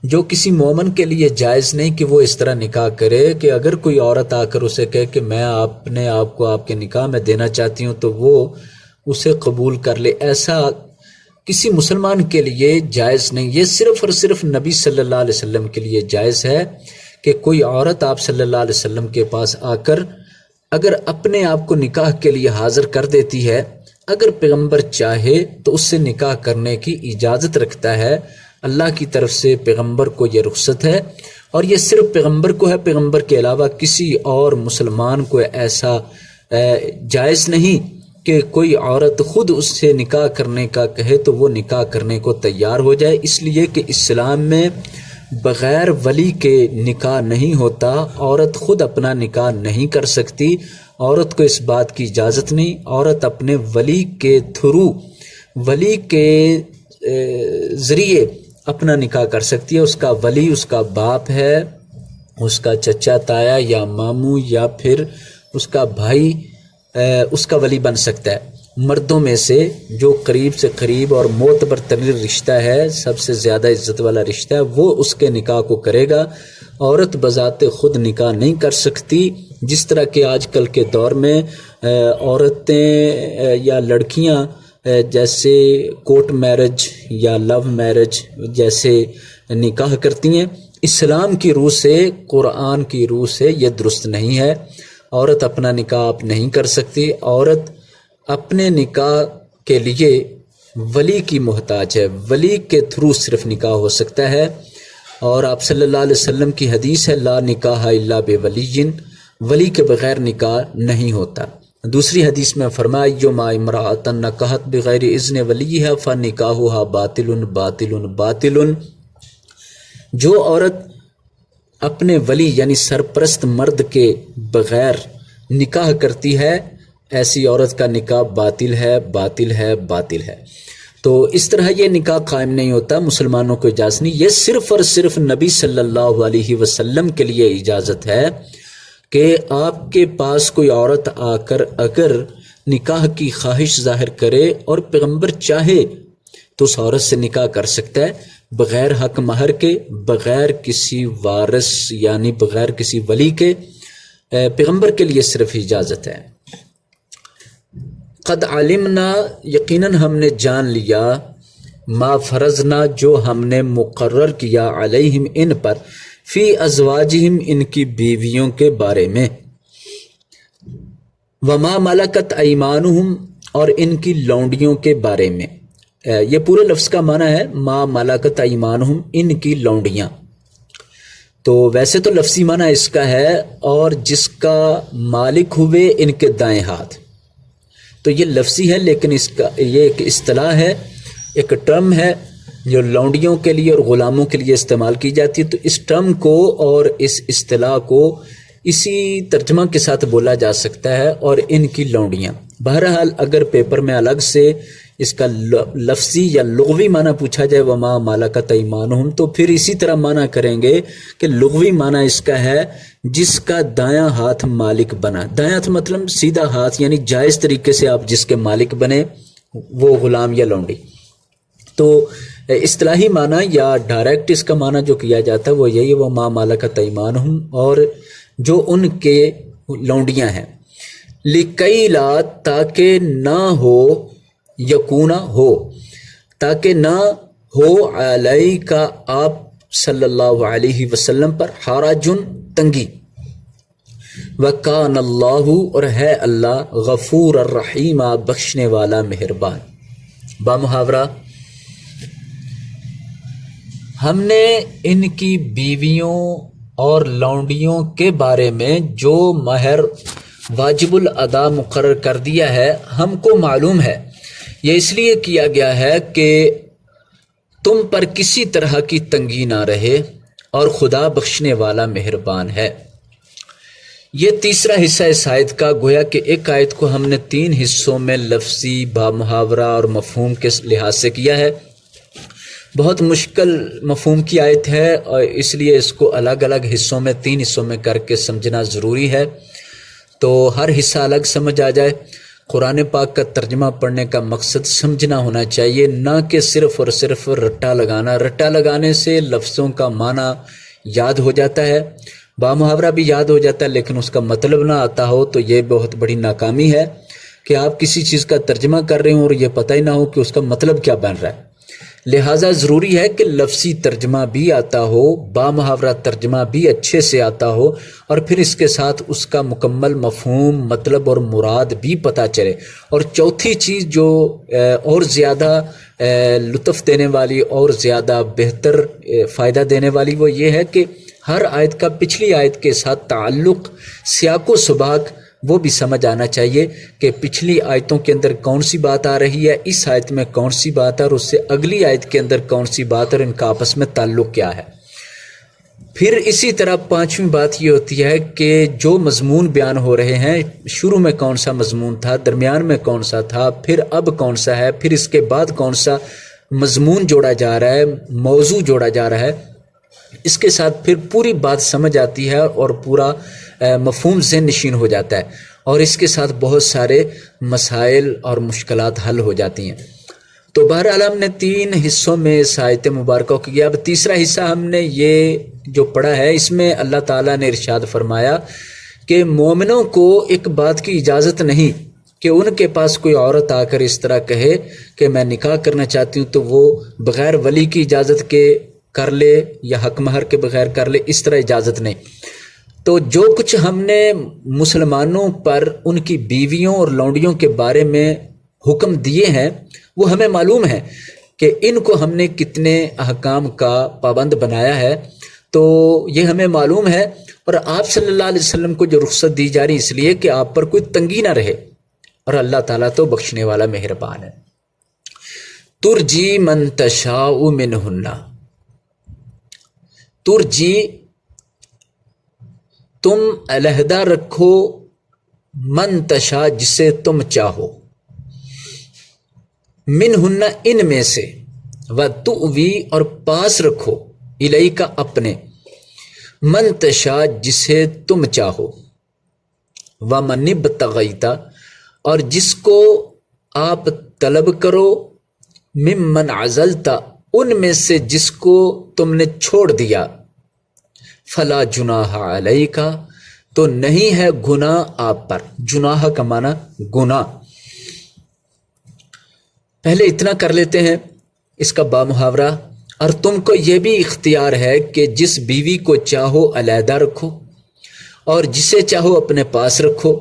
S1: جو کسی مومن کے لیے جائز نہیں کہ وہ اس طرح نکاح کرے کہ اگر کوئی عورت آ کر اسے کہے کہ میں اپنے آپ کو آپ کے نکاح میں دینا چاہتی ہوں تو وہ اسے قبول کر لے، ایسا کسی مسلمان کے لیے جائز نہیں۔ یہ صرف اور صرف نبی صلی اللہ علیہ وسلم کے لیے جائز ہے کہ کوئی عورت آپ صلی اللہ علیہ وسلم کے پاس آ کر اگر اپنے آپ کو نکاح کے لیے حاضر کر دیتی ہے، اگر پیغمبر چاہے تو اس سے نکاح کرنے کی اجازت رکھتا ہے، اللہ کی طرف سے پیغمبر کو یہ رخصت ہے، اور یہ صرف پیغمبر کو ہے، پیغمبر کے علاوہ کسی اور مسلمان کو ایسا جائز نہیں کہ کوئی عورت خود اس سے نکاح کرنے کا کہے تو وہ نکاح کرنے کو تیار ہو جائے، اس لیے کہ اسلام میں بغیر ولی کے نکاح نہیں ہوتا، عورت خود اپنا نکاح نہیں کر سکتی، عورت کو اس بات کی اجازت نہیں، عورت اپنے ولی کے تھرو، ولی کے ذریعے اپنا نکاح کر سکتی ہے۔ اس کا ولی اس کا باپ ہے، اس کا چچا تایا یا ماموں یا پھر اس کا بھائی اس کا ولی بن سکتا ہے۔ مردوں میں سے جو قریب سے قریب اور معتبر ترین رشتہ ہے، سب سے زیادہ عزت والا رشتہ ہے، وہ اس کے نکاح کو کرے گا۔ عورت بذات خود نکاح نہیں کر سکتی، جس طرح کہ آج کل کے دور میں عورتیں یا لڑکیاں جیسے کورٹ میرج یا لو میرج جیسے نکاح کرتی ہیں۔ اسلام کی روح سے، قرآن کی روح سے یہ درست نہیں ہے۔ عورت اپنا نکاح آپ نہیں کر سکتی، عورت اپنے نکاح کے لیے ولی کی محتاج ہے، ولی کے تھرو صرف نکاح ہو سکتا ہے، اور آپ صلی اللہ علیہ وسلم کی حدیث ہے لا نکاح الا بولی، ولی کے بغیر نکاح نہیں ہوتا۔ دوسری حدیث میں فرمایا یوما امرأۃ نکحت بغیر اذن ولیھا فنکاحھا باطل باطل باطل، جو عورت اپنے ولی یعنی سرپرست مرد کے بغیر نکاح کرتی ہے، ایسی عورت کا نکاح باطل ہے باطل ہے باطل ہے۔ تو اس طرح یہ نکاح قائم نہیں ہوتا، مسلمانوں کو اجازت نہیں، یہ صرف اور صرف نبی صلی اللہ علیہ وسلم کے لیے اجازت ہے کہ آپ کے پاس کوئی عورت آ کر اگر نکاح کی خواہش ظاہر کرے اور پیغمبر چاہے تو اس عورت سے نکاح کر سکتا ہے بغیر حق مہر کے، بغیر کسی وارث یعنی بغیر کسی ولی کے، پیغمبر کے لیے صرف اجازت ہے۔ قد علمنا، یقیناً ہم نے جان لیا، ما فرضنا، جو ہم نے مقرر کیا، علیہم ان پر، فی ازواجہم ان کی بیویوں کے بارے میں، وما ملکت ایمانہم اور ان کی لونڈیوں کے بارے میں۔ یہ پورے لفظ کا معنی ہے ما ملکت ایمانہم، ان کی لونڈیاں۔ تو ویسے تو لفظی معنی اس کا ہے اور جس کا مالک ہوئے ان کے دائیں ہاتھ، تو یہ لفظی ہے لیکن اس کا یہ ایک اصطلاح ہے، ایک ٹرم ہے جو لونڈیوں کے لیے اور غلاموں کے لیے استعمال کی جاتی ہے۔ تو اس ٹرم کو اور اس اصطلاح کو اسی ترجمہ کے ساتھ بولا جا سکتا ہے، اور ان کی لونڈیاں۔ بہرحال اگر پیپر میں الگ سے اس کا لفظی یا لغوی معنی پوچھا جائے وما ملکت ایمانہم، تو پھر اسی طرح معنی کریں گے کہ لغوی معنی اس کا ہے جس کا دایاں ہاتھ مالک بنا۔ دایاں ہاتھ مطلب سیدھا ہاتھ، یعنی جائز طریقے سے آپ جس کے مالک بنے وہ غلام یا لونڈی۔ تو اصطلاحی معنی یا ڈائریکٹ اس کا معنی جو کیا جاتا ہے وہ یہی وما ملکت ایمانہم، اور جو ان کے لونڈیاں ہیں، لکئی لا، تاکہ نہ ہو، یکونا ہو، تاکہ نہ ہو، علیہ کا آپ صلی اللہ علیہ وسلم پر، حرجن تنگی، وکان اللہ اور ہے اللہ، غفور الرحیم بخشنے والا مہربان۔ بامحاورہ ہم نے ان کی بیویوں اور لونڈیوں کے بارے میں جو مہر واجب الادا مقرر کر دیا ہے ہم کو معلوم ہے، یہ اس لیے کیا گیا ہے کہ تم پر کسی طرح کی تنگی نہ رہے، اور خدا بخشنے والا مہربان ہے۔ یہ تیسرا حصہ اس آیت کا، گویا کہ ایک آیت کو ہم نے 3 حصوں میں لفظی، بامحاورہ اور مفہوم کے لحاظ سے کیا ہے۔ بہت مشکل مفہوم کی آیت ہے اور اس لیے اس کو الگ الگ حصوں میں 3 حصوں میں کر کے سمجھنا ضروری ہے، تو ہر حصہ الگ سمجھ آ جائے۔ قرآن پاک کا ترجمہ پڑھنے کا مقصد سمجھنا ہونا چاہیے، نہ کہ صرف اور صرف رٹا لگانا۔ رٹا لگانے سے لفظوں کا معنی یاد ہو جاتا ہے، بامحاورہ بھی یاد ہو جاتا ہے، لیکن اس کا مطلب نہ آتا ہو تو یہ بہت بڑی ناکامی ہے کہ آپ کسی چیز کا ترجمہ کر رہے ہوں اور یہ پتہ ہی نہ ہو کہ اس کا مطلب کیا بن رہا ہے۔ لہٰذا ضروری ہے کہ لفظی ترجمہ بھی آتا ہو، بامحاورہ ترجمہ بھی اچھے سے آتا ہو، اور پھر اس کے ساتھ اس کا مکمل مفہوم، مطلب اور مراد بھی پتہ چلے۔ اور چوتھی چیز جو اور زیادہ لطف دینے والی اور زیادہ بہتر فائدہ دینے والی وہ یہ ہے کہ ہر آیت کا پچھلی آیت کے ساتھ تعلق، سیاق و سباق وہ بھی سمجھ آنا چاہیے کہ پچھلی آیتوں کے اندر کون سی بات آ رہی ہے، اس آیت میں کون سی بات ہے، اور اس سے اگلی آیت کے اندر کون سی بات، اور ان کا آپس میں تعلق کیا ہے۔ پھر اسی طرح 5ویں بات یہ ہوتی ہے کہ جو مضمون بیان ہو رہے ہیں، شروع میں کون سا مضمون تھا، درمیان میں کون سا تھا، پھر اب کون سا ہے، پھر اس کے بعد کون سا مضمون جوڑا جا رہا ہے، موضوع جوڑا جا رہا ہے، اس کے ساتھ پھر پوری بات سمجھ آتی ہے اور پورا مفہوم ذہن نشین ہو جاتا ہے، اور اس کے ساتھ بہت سارے مسائل اور مشکلات حل ہو جاتی ہیں۔ تو بہرحال ہم نے 3 حصوں میں اس آیت مبارکہ کو کیا۔ اب تیسرا حصہ ہم نے یہ جو پڑھا ہے، اس میں اللہ تعالیٰ نے ارشاد فرمایا کہ مومنوں کو ایک بات کی اجازت نہیں کہ ان کے پاس کوئی عورت آ کر اس طرح کہے کہ میں نکاح کرنا چاہتی ہوں، تو وہ بغیر ولی کی اجازت کے کر لے یا حق مہر کے بغیر کر لے، اس طرح اجازت نہیں۔ تو جو کچھ ہم نے مسلمانوں پر ان کی بیویوں اور لونڈیوں کے بارے میں حکم دیے ہیں، وہ ہمیں معلوم ہے کہ ان کو ہم نے کتنے احکام کا پابند بنایا ہے، تو یہ ہمیں معلوم ہے۔ اور آپ صلی اللہ علیہ وسلم کو جو رخصت دی جا رہی اس لیے کہ آپ پر کوئی تنگی نہ رہے، اور اللہ تعالیٰ تو بخشنے والا مہربان ہے۔ ترجی من تشاء منہن، ترجی تم علیحدہ رکھو، من تشاء جسے تم چاہو، منہن ان میں سے، وتؤوی اور پاس رکھو، الیک اپنے، من تشاء جسے تم چاہو، ومن ابتغیت اور جس کو آپ طلب کرو، ممن عزلت ان میں سے جس کو تم نے چھوڑ دیا، فلا جناح علیک تو نہیں ہے گناہ آپ پر۔ جناح کا معنی گناہ۔ پہلے اتنا کر لیتے ہیں اس کا بامحاورہ، اور تم کو یہ بھی اختیار ہے کہ جس بیوی کو چاہو علیحدہ رکھو، اور جسے چاہو اپنے پاس رکھو،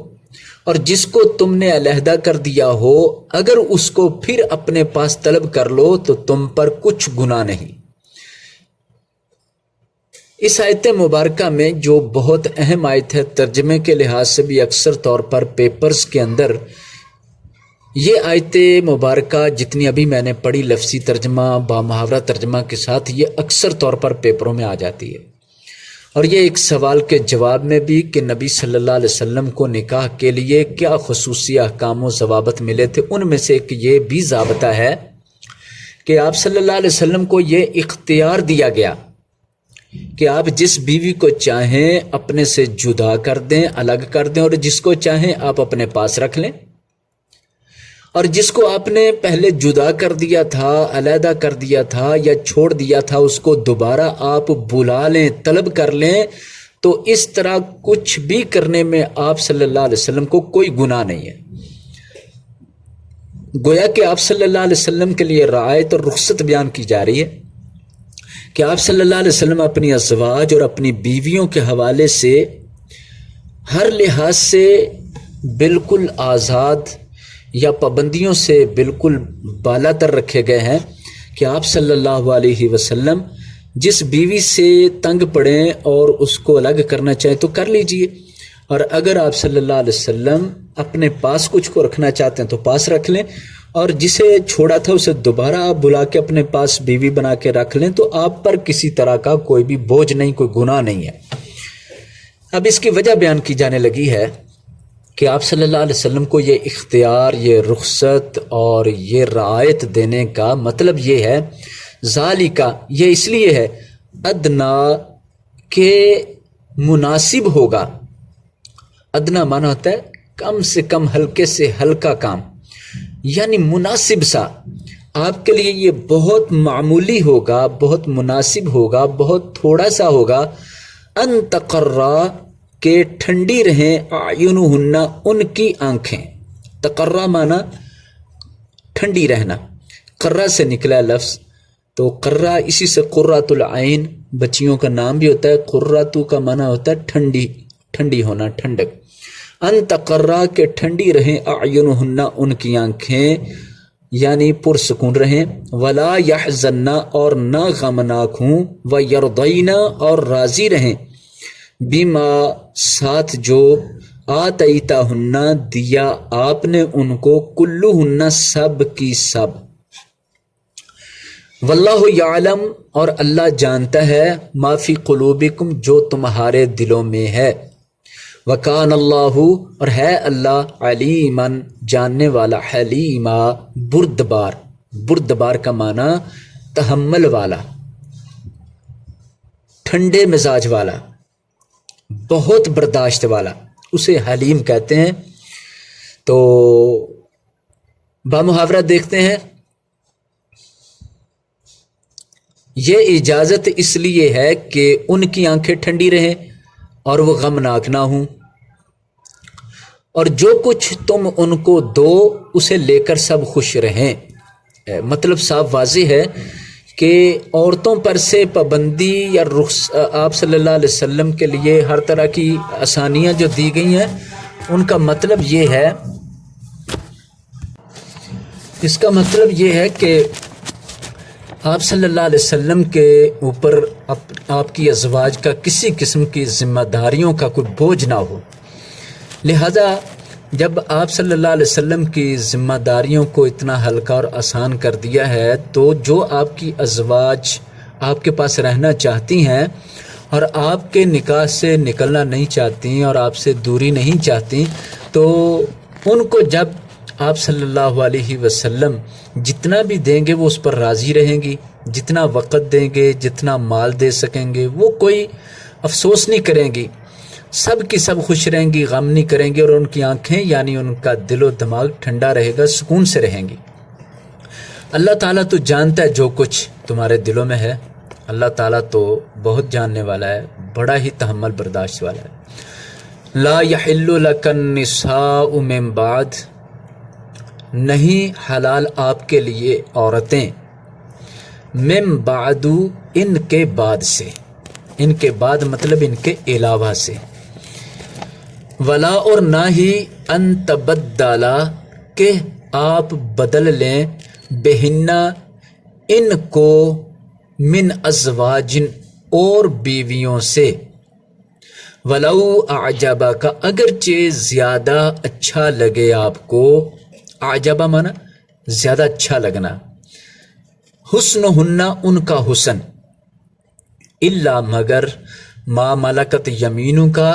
S1: اور جس کو تم نے علیحدہ کر دیا ہو اگر اس کو پھر اپنے پاس طلب کر لو تو تم پر کچھ گناہ نہیں۔ اس آیت مبارکہ میں جو بہت اہم آیت ہے، ترجمے کے لحاظ سے بھی اکثر طور پر پیپرز کے اندر یہ آیت مبارکہ جتنی ابھی میں نے پڑھی لفظی ترجمہ بامحاورہ ترجمہ کے ساتھ، یہ اکثر طور پر پیپروں میں آ جاتی ہے۔ اور یہ ایک سوال کے جواب میں بھی کہ نبی صلی اللہ علیہ وسلم کو نکاح کے لیے کیا خصوصی احکام و ضوابط ملے تھے، ان میں سے ایک یہ بھی ضابطہ ہے کہ آپ صلی اللہ علیہ وسلم کو یہ اختیار دیا گیا کہ آپ جس بیوی کو چاہیں اپنے سے جدا کر دیں، الگ کر دیں، اور جس کو چاہیں آپ اپنے پاس رکھ لیں، اور جس کو آپ نے پہلے جدا کر دیا تھا، علیحدہ کر دیا تھا یا چھوڑ دیا تھا، اس کو دوبارہ آپ بلا لیں، طلب کر لیں، تو اس طرح کچھ بھی کرنے میں آپ صلی اللہ علیہ وسلم کو کوئی گناہ نہیں ہے۔ گویا کہ آپ صلی اللہ علیہ وسلم کے لیے رعایت اور رخصت بیان کی جا رہی ہے کہ آپ صلی اللہ علیہ وسلم اپنی ازواج اور اپنی بیویوں کے حوالے سے ہر لحاظ سے بالکل آزاد یا پابندیوں سے بالکل بالا تر رکھے گئے ہیں کہ آپ صلی اللہ علیہ وسلم جس بیوی سے تنگ پڑیں اور اس کو الگ کرنا چاہیں تو کر لیجئے، اور اگر آپ صلی اللہ علیہ وسلم اپنے پاس کچھ کو رکھنا چاہتے ہیں تو پاس رکھ لیں، اور جسے چھوڑا تھا اسے دوبارہ آپ بلا کے اپنے پاس بیوی بنا کے رکھ لیں، تو آپ پر کسی طرح کا کوئی بھی بوجھ نہیں، کوئی گناہ نہیں ہے۔ اب اس کی وجہ بیان کی جانے لگی ہے کہ آپ صلی اللہ علیہ وسلم کو یہ اختیار، یہ رخصت اور یہ رعایت دینے کا مطلب یہ ہے، ذالکا یہ اس لیے ہے، ادنا کہ مناسب ہوگا، ادنا معنی ہوتا ہے کم سے کم، ہلکے سے ہلکا کام، یعنی مناسب سا، آپ کے لیے یہ بہت معمولی ہوگا، بہت مناسب ہوگا، بہت تھوڑا سا ہوگا، ان تقرّا کہ ٹھنڈی رہیں اعینہن ان کی آنکھیں، تقرّا معنی ٹھنڈی رہنا، قرّہ سے نکلا لفظ، تو قرّہ اسی سے قرۃ العین بچیوں کا نام بھی ہوتا ہے، قرۃ کا معنی ہوتا ہے ٹھنڈی، ٹھنڈی ہونا، ٹھنڈک، ان تقرّا کہ ٹھنڈی رہیں اعینہن ان کی آنکھیں، یعنی پرسکون رہیں، ولا یحزن اور نہ غمناک ہوں، ویرضین اور راضی رہیں، بما ساتھ جو آتیتہن دیا آپ نے ان کو، کلہن سب کی سب، واللہ یعلم اور اللہ جانتا ہے، ما فی قلوبکم جو تمہارے دلوں میں ہے، وکان اللہ اور ہے اللہ، علیما جاننے والا، حلیما بردبار، بردبار کا معنی تحمل والا، ٹھنڈے مزاج والا، بہت برداشت والا، اسے حلیم کہتے ہیں۔ تو بامحاورہ دیکھتے ہیں، یہ اجازت اس لیے ہے کہ ان کی آنکھیں ٹھنڈی رہیں اور وہ غمناک نہ ہوں، اور جو کچھ تم ان کو دو اسے لے کر سب خوش رہیں۔ مطلب صاف واضح ہے کہ عورتوں پر سے پابندی یا آپ صلی اللہ علیہ وسلم کے لیے ہر طرح کی آسانیاں جو دی گئی ہیں، ان کا مطلب یہ ہے، اس کا مطلب یہ ہے کہ آپ صلی اللہ علیہ وسلم کے اوپر آپ کی ازواج کا کسی قسم کی ذمہ داریوں کا کوئی بوجھ نہ ہو، لہذا جب آپ صلی اللہ علیہ وسلم کی ذمہ داریوں کو اتنا ہلکا اور آسان کر دیا ہے، تو جو آپ کی ازواج آپ کے پاس رہنا چاہتی ہیں اور آپ کے نکاح سے نکلنا نہیں چاہتی اور آپ سے دوری نہیں چاہتی، تو ان کو جب آپ صلی اللہ علیہ وسلم جتنا بھی دیں گے وہ اس پر راضی رہیں گی، جتنا وقت دیں گے، جتنا مال دے سکیں گے، وہ کوئی افسوس نہیں کریں گی، سب کی سب خوش رہیں گی، غم نہیں کریں گی، اور ان کی آنکھیں یعنی ان کا دل و دماغ ٹھنڈا رہے گا، سکون سے رہیں گی۔ اللہ تعالیٰ تو جانتا ہے جو کچھ تمہارے دلوں میں ہے، اللہ تعالیٰ تو بہت جاننے والا ہے، بڑا ہی تحمل برداشت والا ہے۔ لا یحل لک النساء من بعد، نہیں حلال آپ کے لیے عورتیں، من بعد ان کے بعد سے، ان کے بعد مطلب ان کے علاوہ سے، ولا اور نہ ہی ان تبدلا کہ آپ بدل لیں، بہن ان کو، من ازواجن اور بیویوں سے، ولو اعجبا کا اگرچہ زیادہ اچھا لگے آپ کو، اعجبا مانا زیادہ اچھا لگنا، حسن ہننا ان کا حسن، الا مگر ما ملکت یمینوں کا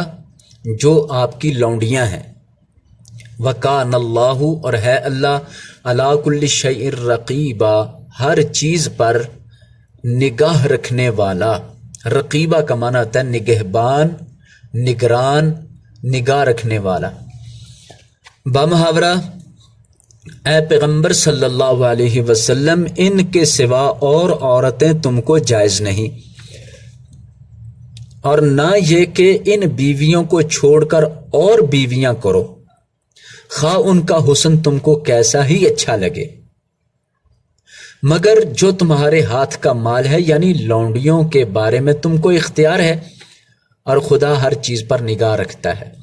S1: جو آپ کی لونڈیاں ہیں، وکان اللہ اور ہے اللہ علی کل شیء رقیبا ہر چیز پر نگاہ رکھنے والا، رقیبہ کا معنی ہوتا ہے نگہبان، نگران، نگاہ رکھنے والا۔ بامحاورہ اے پیغمبر صلی اللہ علیہ وسلم، ان کے سوا اور عورتیں تم کو جائز نہیں، اور نہ یہ کہ ان بیویوں کو چھوڑ کر اور بیویاں کرو، خواہ ان کا حسن تم کو کیسا ہی اچھا لگے، مگر جو تمہارے ہاتھ کا مال ہے، یعنی لونڈیوں کے بارے میں تم کو اختیار ہے، اور خدا ہر چیز پر نگاہ رکھتا ہے۔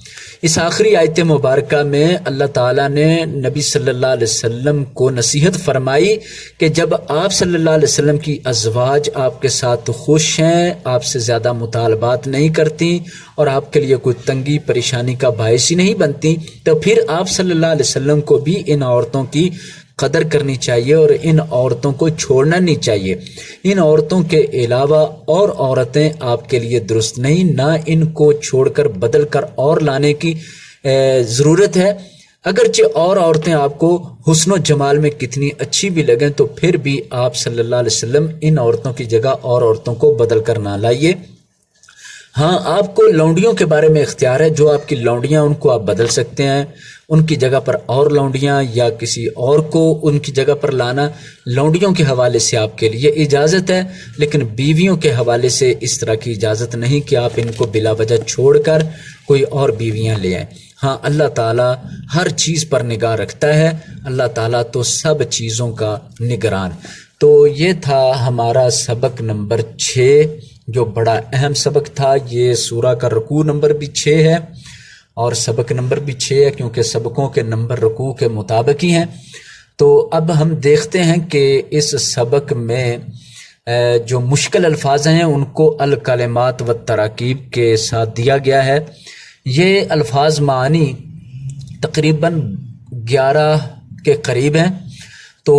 S1: اس آخری آیت مبارکہ میں اللہ تعالیٰ نے نبی صلی اللہ علیہ وسلم کو نصیحت فرمائی کہ جب آپ صلی اللہ علیہ وسلم کی ازواج آپ کے ساتھ خوش ہیں، آپ سے زیادہ مطالبات نہیں کرتی اور آپ کے لیے کوئی تنگی پریشانی کا باعث ہی نہیں بنتی، تو پھر آپ صلی اللہ علیہ وسلم کو بھی ان عورتوں کی قدر کرنی چاہیے اور ان عورتوں کو چھوڑنا نہیں چاہیے۔ ان عورتوں کے علاوہ اور عورتیں آپ کے لیے درست نہیں، نہ ان کو چھوڑ کر بدل کر اور لانے کی ضرورت ہے۔ اگرچہ اور عورتیں آپ کو حسن و جمال میں کتنی اچھی بھی لگیں تو پھر بھی آپ صلی اللہ علیہ وسلم ان عورتوں کی جگہ اور عورتوں کو بدل کر نہ لائیے۔ ہاں، آپ کو لونڈیوں کے بارے میں اختیار ہے، جو آپ کی لونڈیاں ان کو آپ بدل سکتے ہیں، ان کی جگہ پر اور لونڈیاں یا کسی اور کو ان کی جگہ پر لانا لونڈیوں کے حوالے سے آپ کے لیے اجازت ہے، لیکن بیویوں کے حوالے سے اس طرح کی اجازت نہیں کہ آپ ان کو بلا وجہ چھوڑ کر کوئی اور بیویاں لے آئیں۔ ہاں، اللہ تعالیٰ ہر چیز پر نگاہ رکھتا ہے، اللہ تعالیٰ تو سب چیزوں کا نگران۔ تو یہ تھا ہمارا سبق نمبر 6، جو بڑا اہم سبق تھا۔ یہ سورہ کا رکوع نمبر بھی 6 ہے اور سبق نمبر بھی 6 ہے، کیونکہ سبقوں کے نمبر رکوع کے مطابق ہی ہیں۔ تو اب ہم دیکھتے ہیں کہ اس سبق میں جو مشکل الفاظ ہیں ان کو الکلمات و تراکیب کے ساتھ دیا گیا ہے۔ یہ الفاظ معانی تقریباً 11 کے قریب ہیں، تو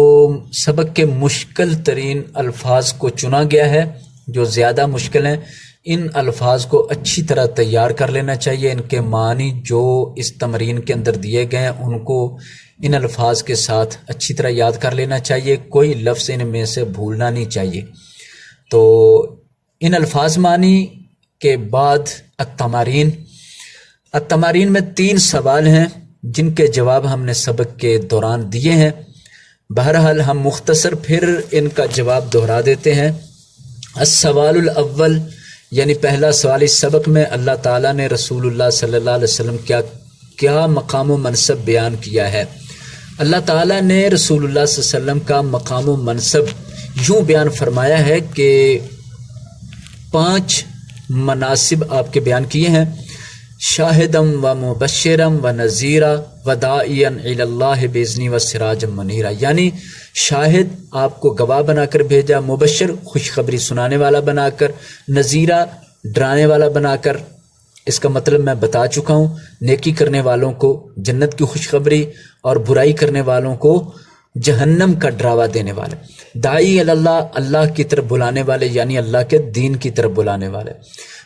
S1: سبق کے مشکل ترین الفاظ کو چنا گیا ہے جو زیادہ مشکل ہیں۔ ان الفاظ کو اچھی طرح تیار کر لینا چاہیے، ان کے معنی جو اس تمرین کے اندر دیے گئے ہیں ان کو ان الفاظ کے ساتھ اچھی طرح یاد کر لینا چاہیے، کوئی لفظ ان میں سے بھولنا نہیں چاہیے۔ تو ان الفاظ معنی کے بعد التمارین میں 3 سوال ہیں جن کے جواب ہم نے سبق کے دوران دیے ہیں۔ بہرحال ہم مختصر پھر ان کا جواب دہرا دیتے ہیں۔ السوال الاول، یعنی پہلا سوال اس سبق میں اللہ تعالیٰ نے رسول اللہ صلی اللہ علیہ وسلم کیا مقام و منصب بیان کیا ہے۔ اللہ تعالیٰ نے رسول اللہ صلی اللہ علیہ وسلم کا مقام و منصب یوں بیان فرمایا ہے کہ 5 مناصب آپ کے بیان کیے ہیں۔ شاہدم و مبشرم و نذیرہ و داعیا الی اللہ باذنی و سراجا منیرا، یعنی شاہد آپ کو گواہ بنا کر بھیجا، مبشر خوشخبری سنانے والا بنا کر، نذیرہ ڈرانے والا بنا کر۔ اس کا مطلب میں بتا چکا ہوں، نیکی کرنے والوں کو جنت کی خوشخبری اور برائی کرنے والوں کو جہنم کا ڈراوا دینے والے۔ داعی الی اللہ، اللہ کی طرف بلانے والے، یعنی اللہ کے دین کی طرف بلانے والے۔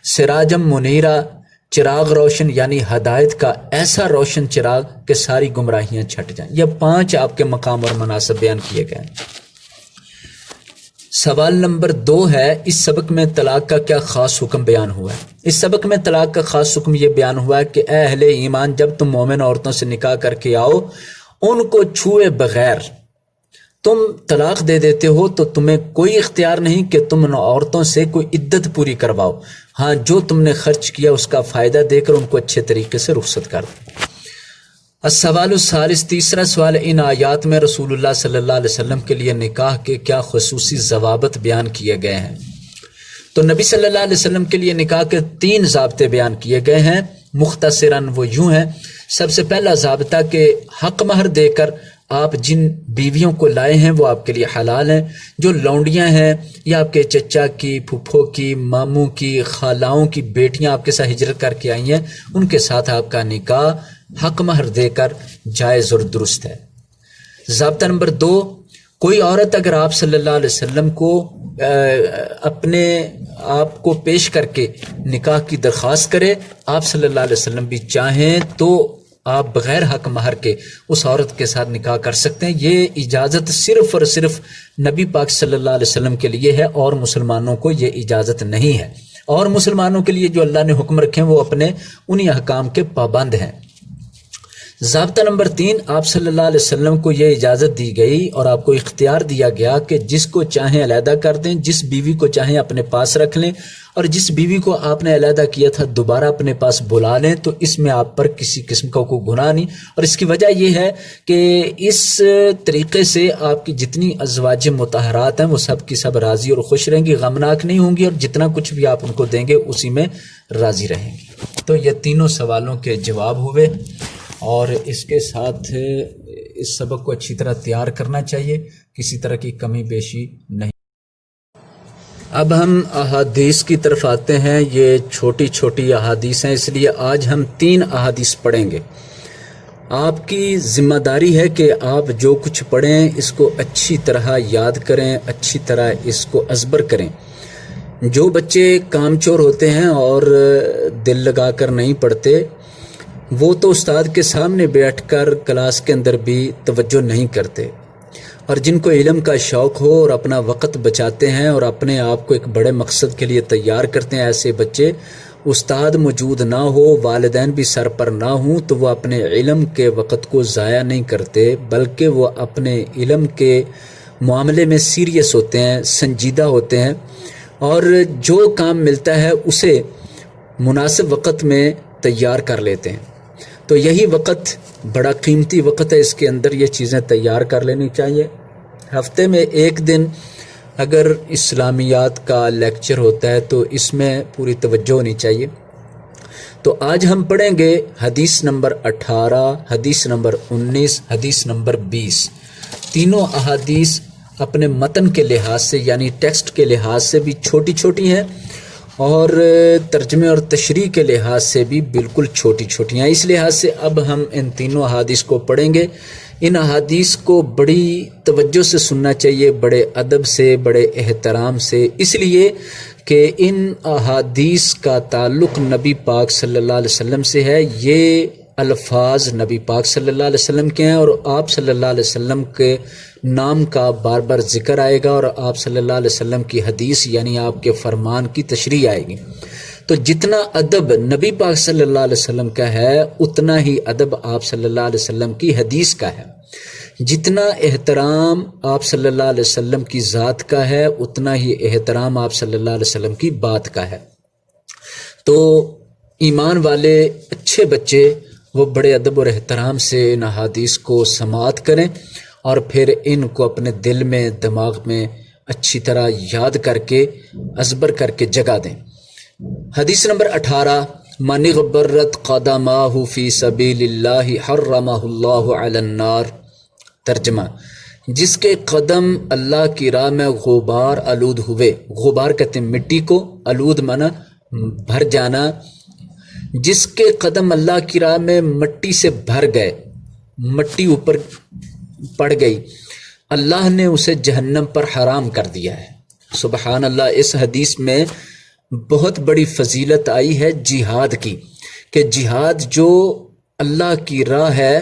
S1: سراجم منیرہ، چراغ روشن، یعنی ہدایت کا ایسا روشن چراغ کہ ساری گمراہیاں چھٹ جائیں۔ یہ 5 آپ کے مقام اور مناصب بیان کیے گئے ہیں۔ سوال نمبر 2 ہے، اس سبق میں طلاق کا کیا خاص حکم بیان ہوا ہے؟ اس سبق میں طلاق کا خاص حکم یہ بیان ہوا ہے کہ اے اہل ایمان، جب تم مومن عورتوں سے نکاح کر کے آؤ، ان کو چھوئے بغیر تم طلاق دے دیتے ہو تو تمہیں کوئی اختیار نہیں کہ تم ان عورتوں سے کوئی عدت پوری کرواؤ۔ ہاں، جو تم نے خرچ کیا اس کا فائدہ دے کر ان کو اچھے طریقے سے رخصت کر دو۔ السوال الثالث، تیسرا سوال، ان آیات میں رسول اللہ صلی اللہ علیہ وسلم کے لیے نکاح کے کیا خصوصی ضوابط بیان کیے گئے ہیں؟ تو نبی صلی اللہ علیہ وسلم کے لیے نکاح کے 3 ضابطے بیان کیے گئے ہیں۔ مختصراً وہ یوں ہیں۔ سب سے پہلا ضابطہ کہ حق مہر دے کر آپ جن بیویوں کو لائے ہیں وہ آپ کے لیے حلال ہیں۔ جو لونڈیاں ہیں یا آپ کے چچا کی، پھپھو کی، ماموں کی، خالاؤں کی بیٹیاں آپ کے ساتھ ہجرت کر کے آئی ہیں، ان کے ساتھ آپ کا نکاح حق مہر دے کر جائز اور درست ہے۔ ضابطہ نمبر 2، کوئی عورت اگر آپ صلی اللہ علیہ وسلم کو اپنے آپ کو پیش کر کے نکاح کی درخواست کرے، آپ صلی اللہ علیہ وسلم بھی چاہیں تو آپ بغیر حق مہر کے اس عورت کے ساتھ نکاح کر سکتے ہیں۔ یہ اجازت صرف اور صرف نبی پاک صلی اللہ علیہ وسلم کے لیے ہے، اور مسلمانوں کو یہ اجازت نہیں ہے۔ اور مسلمانوں کے لیے جو اللہ نے حکم رکھے ہیں وہ اپنے انہی احکام کے پابند ہیں۔ ضابطہ نمبر 3، آپ صلی اللہ علیہ وسلم کو یہ اجازت دی گئی اور آپ کو اختیار دیا گیا کہ جس کو چاہیں علیحدہ کر دیں، جس بیوی کو چاہیں اپنے پاس رکھ لیں، اور جس بیوی کو آپ نے علیحدہ کیا تھا دوبارہ اپنے پاس بلا لیں، تو اس میں آپ پر کسی قسم کا کوئی گناہ نہیں۔ اور اس کی وجہ یہ ہے کہ اس طریقے سے آپ کی جتنی ازواج مطہرات ہیں وہ سب کی سب راضی اور خوش رہیں گی، غمناک نہیں ہوں گی، اور جتنا کچھ بھی آپ ان کو دیں گے اسی میں راضی رہیں گی۔ تو یہ تینوں سوالوں کے جواب ہوئے، اور اس کے ساتھ اس سبق کو اچھی طرح تیار کرنا چاہیے، کسی طرح کی کمی بیشی نہیں۔ اب ہم احادیث کی طرف آتے ہیں۔ یہ چھوٹی چھوٹی احادیث ہیں، اس لیے آج ہم 3 احادیث پڑھیں گے۔ آپ کی ذمہ داری ہے کہ آپ جو کچھ پڑھیں اس کو اچھی طرح یاد کریں، اچھی طرح اس کو ازبر کریں۔ جو بچے کام چور ہوتے ہیں اور دل لگا کر نہیں پڑھتے، وہ تو استاد کے سامنے بیٹھ کر کلاس کے اندر بھی توجہ نہیں کرتے، اور جن کو علم کا شوق ہو اور اپنا وقت بچاتے ہیں اور اپنے آپ کو ایک بڑے مقصد کے لیے تیار کرتے ہیں، ایسے بچے استاد موجود نہ ہو، والدین بھی سر پر نہ ہوں، تو وہ اپنے علم کے وقت کو ضائع نہیں کرتے، بلکہ وہ اپنے علم کے معاملے میں سیریس ہوتے ہیں، سنجیدہ ہوتے ہیں، اور جو کام ملتا ہے اسے مناسب وقت میں تیار کر لیتے ہیں۔ تو یہی وقت بڑا قیمتی وقت ہے، اس کے اندر یہ چیزیں تیار کر لینی چاہیے۔ ہفتے میں ایک دن اگر اسلامیات کا لیکچر ہوتا ہے تو اس میں پوری توجہ ہونی چاہیے۔ تو آج ہم پڑھیں گے حدیث نمبر 18، حدیث نمبر 19، حدیث نمبر 20۔ تینوں احادیث اپنے متن کے لحاظ سے یعنی ٹیکسٹ کے لحاظ سے بھی چھوٹی چھوٹی ہیں، اور ترجمے اور تشریح کے لحاظ سے بھی بالکل چھوٹی چھوٹی ہیں۔ اس لحاظ سے اب ہم ان تینوں احادیث کو پڑھیں گے۔ ان احادیث کو بڑی توجہ سے سننا چاہیے، بڑے ادب سے، بڑے احترام سے، اس لیے کہ ان احادیث کا تعلق نبی پاک صلی اللہ علیہ وسلم سے ہے۔ یہ الفاظ نبی پاک صلی اللہ علیہ وسلم کے ہیں، اور آپ صلی اللہ علیہ وسلم کے نام کا بار بار ذکر آئے گا، اور آپ صلی اللہ علیہ وسلم کی حدیث یعنی آپ کے فرمان کی تشریح آئے گی۔ تو جتنا ادب نبی پاک صلی اللہ علیہ وسلم کا ہے، اتنا ہی ادب آپ صلی اللہ علیہ وسلم کی حدیث کا ہے۔ جتنا احترام آپ صلی اللہ علیہ وسلم کی ذات کا ہے، اتنا ہی احترام آپ صلی اللہ علیہ وسلم کی بات کا ہے۔ تو ایمان والے اچھے بچے وہ بڑے ادب اور احترام سے ان احادیث کو سماعت کریں، اور پھر ان کو اپنے دل میں، دماغ میں اچھی طرح یاد کر کے، ازبر کر کے جگہ دیں۔ حدیث نمبر 18، من غبرت قدماہ فی سبیل اللہ حرمہ اللہ علی النار۔ ترجمہ: جس کے قدم اللہ کی راہ میں غبار آلود ہوئے، غبار کہتے ہیں مٹی کو، آلود مانا بھر جانا، جس کے قدم اللہ کی راہ میں مٹی سے بھر گئے، مٹی اوپر پڑ گئی، اللہ نے اسے جہنم پر حرام کر دیا ہے۔ سبحان اللہ۔ اس حدیث میں بہت بڑی فضیلت آئی ہے جہاد کی، کہ جہاد جو اللہ کی راہ ہے،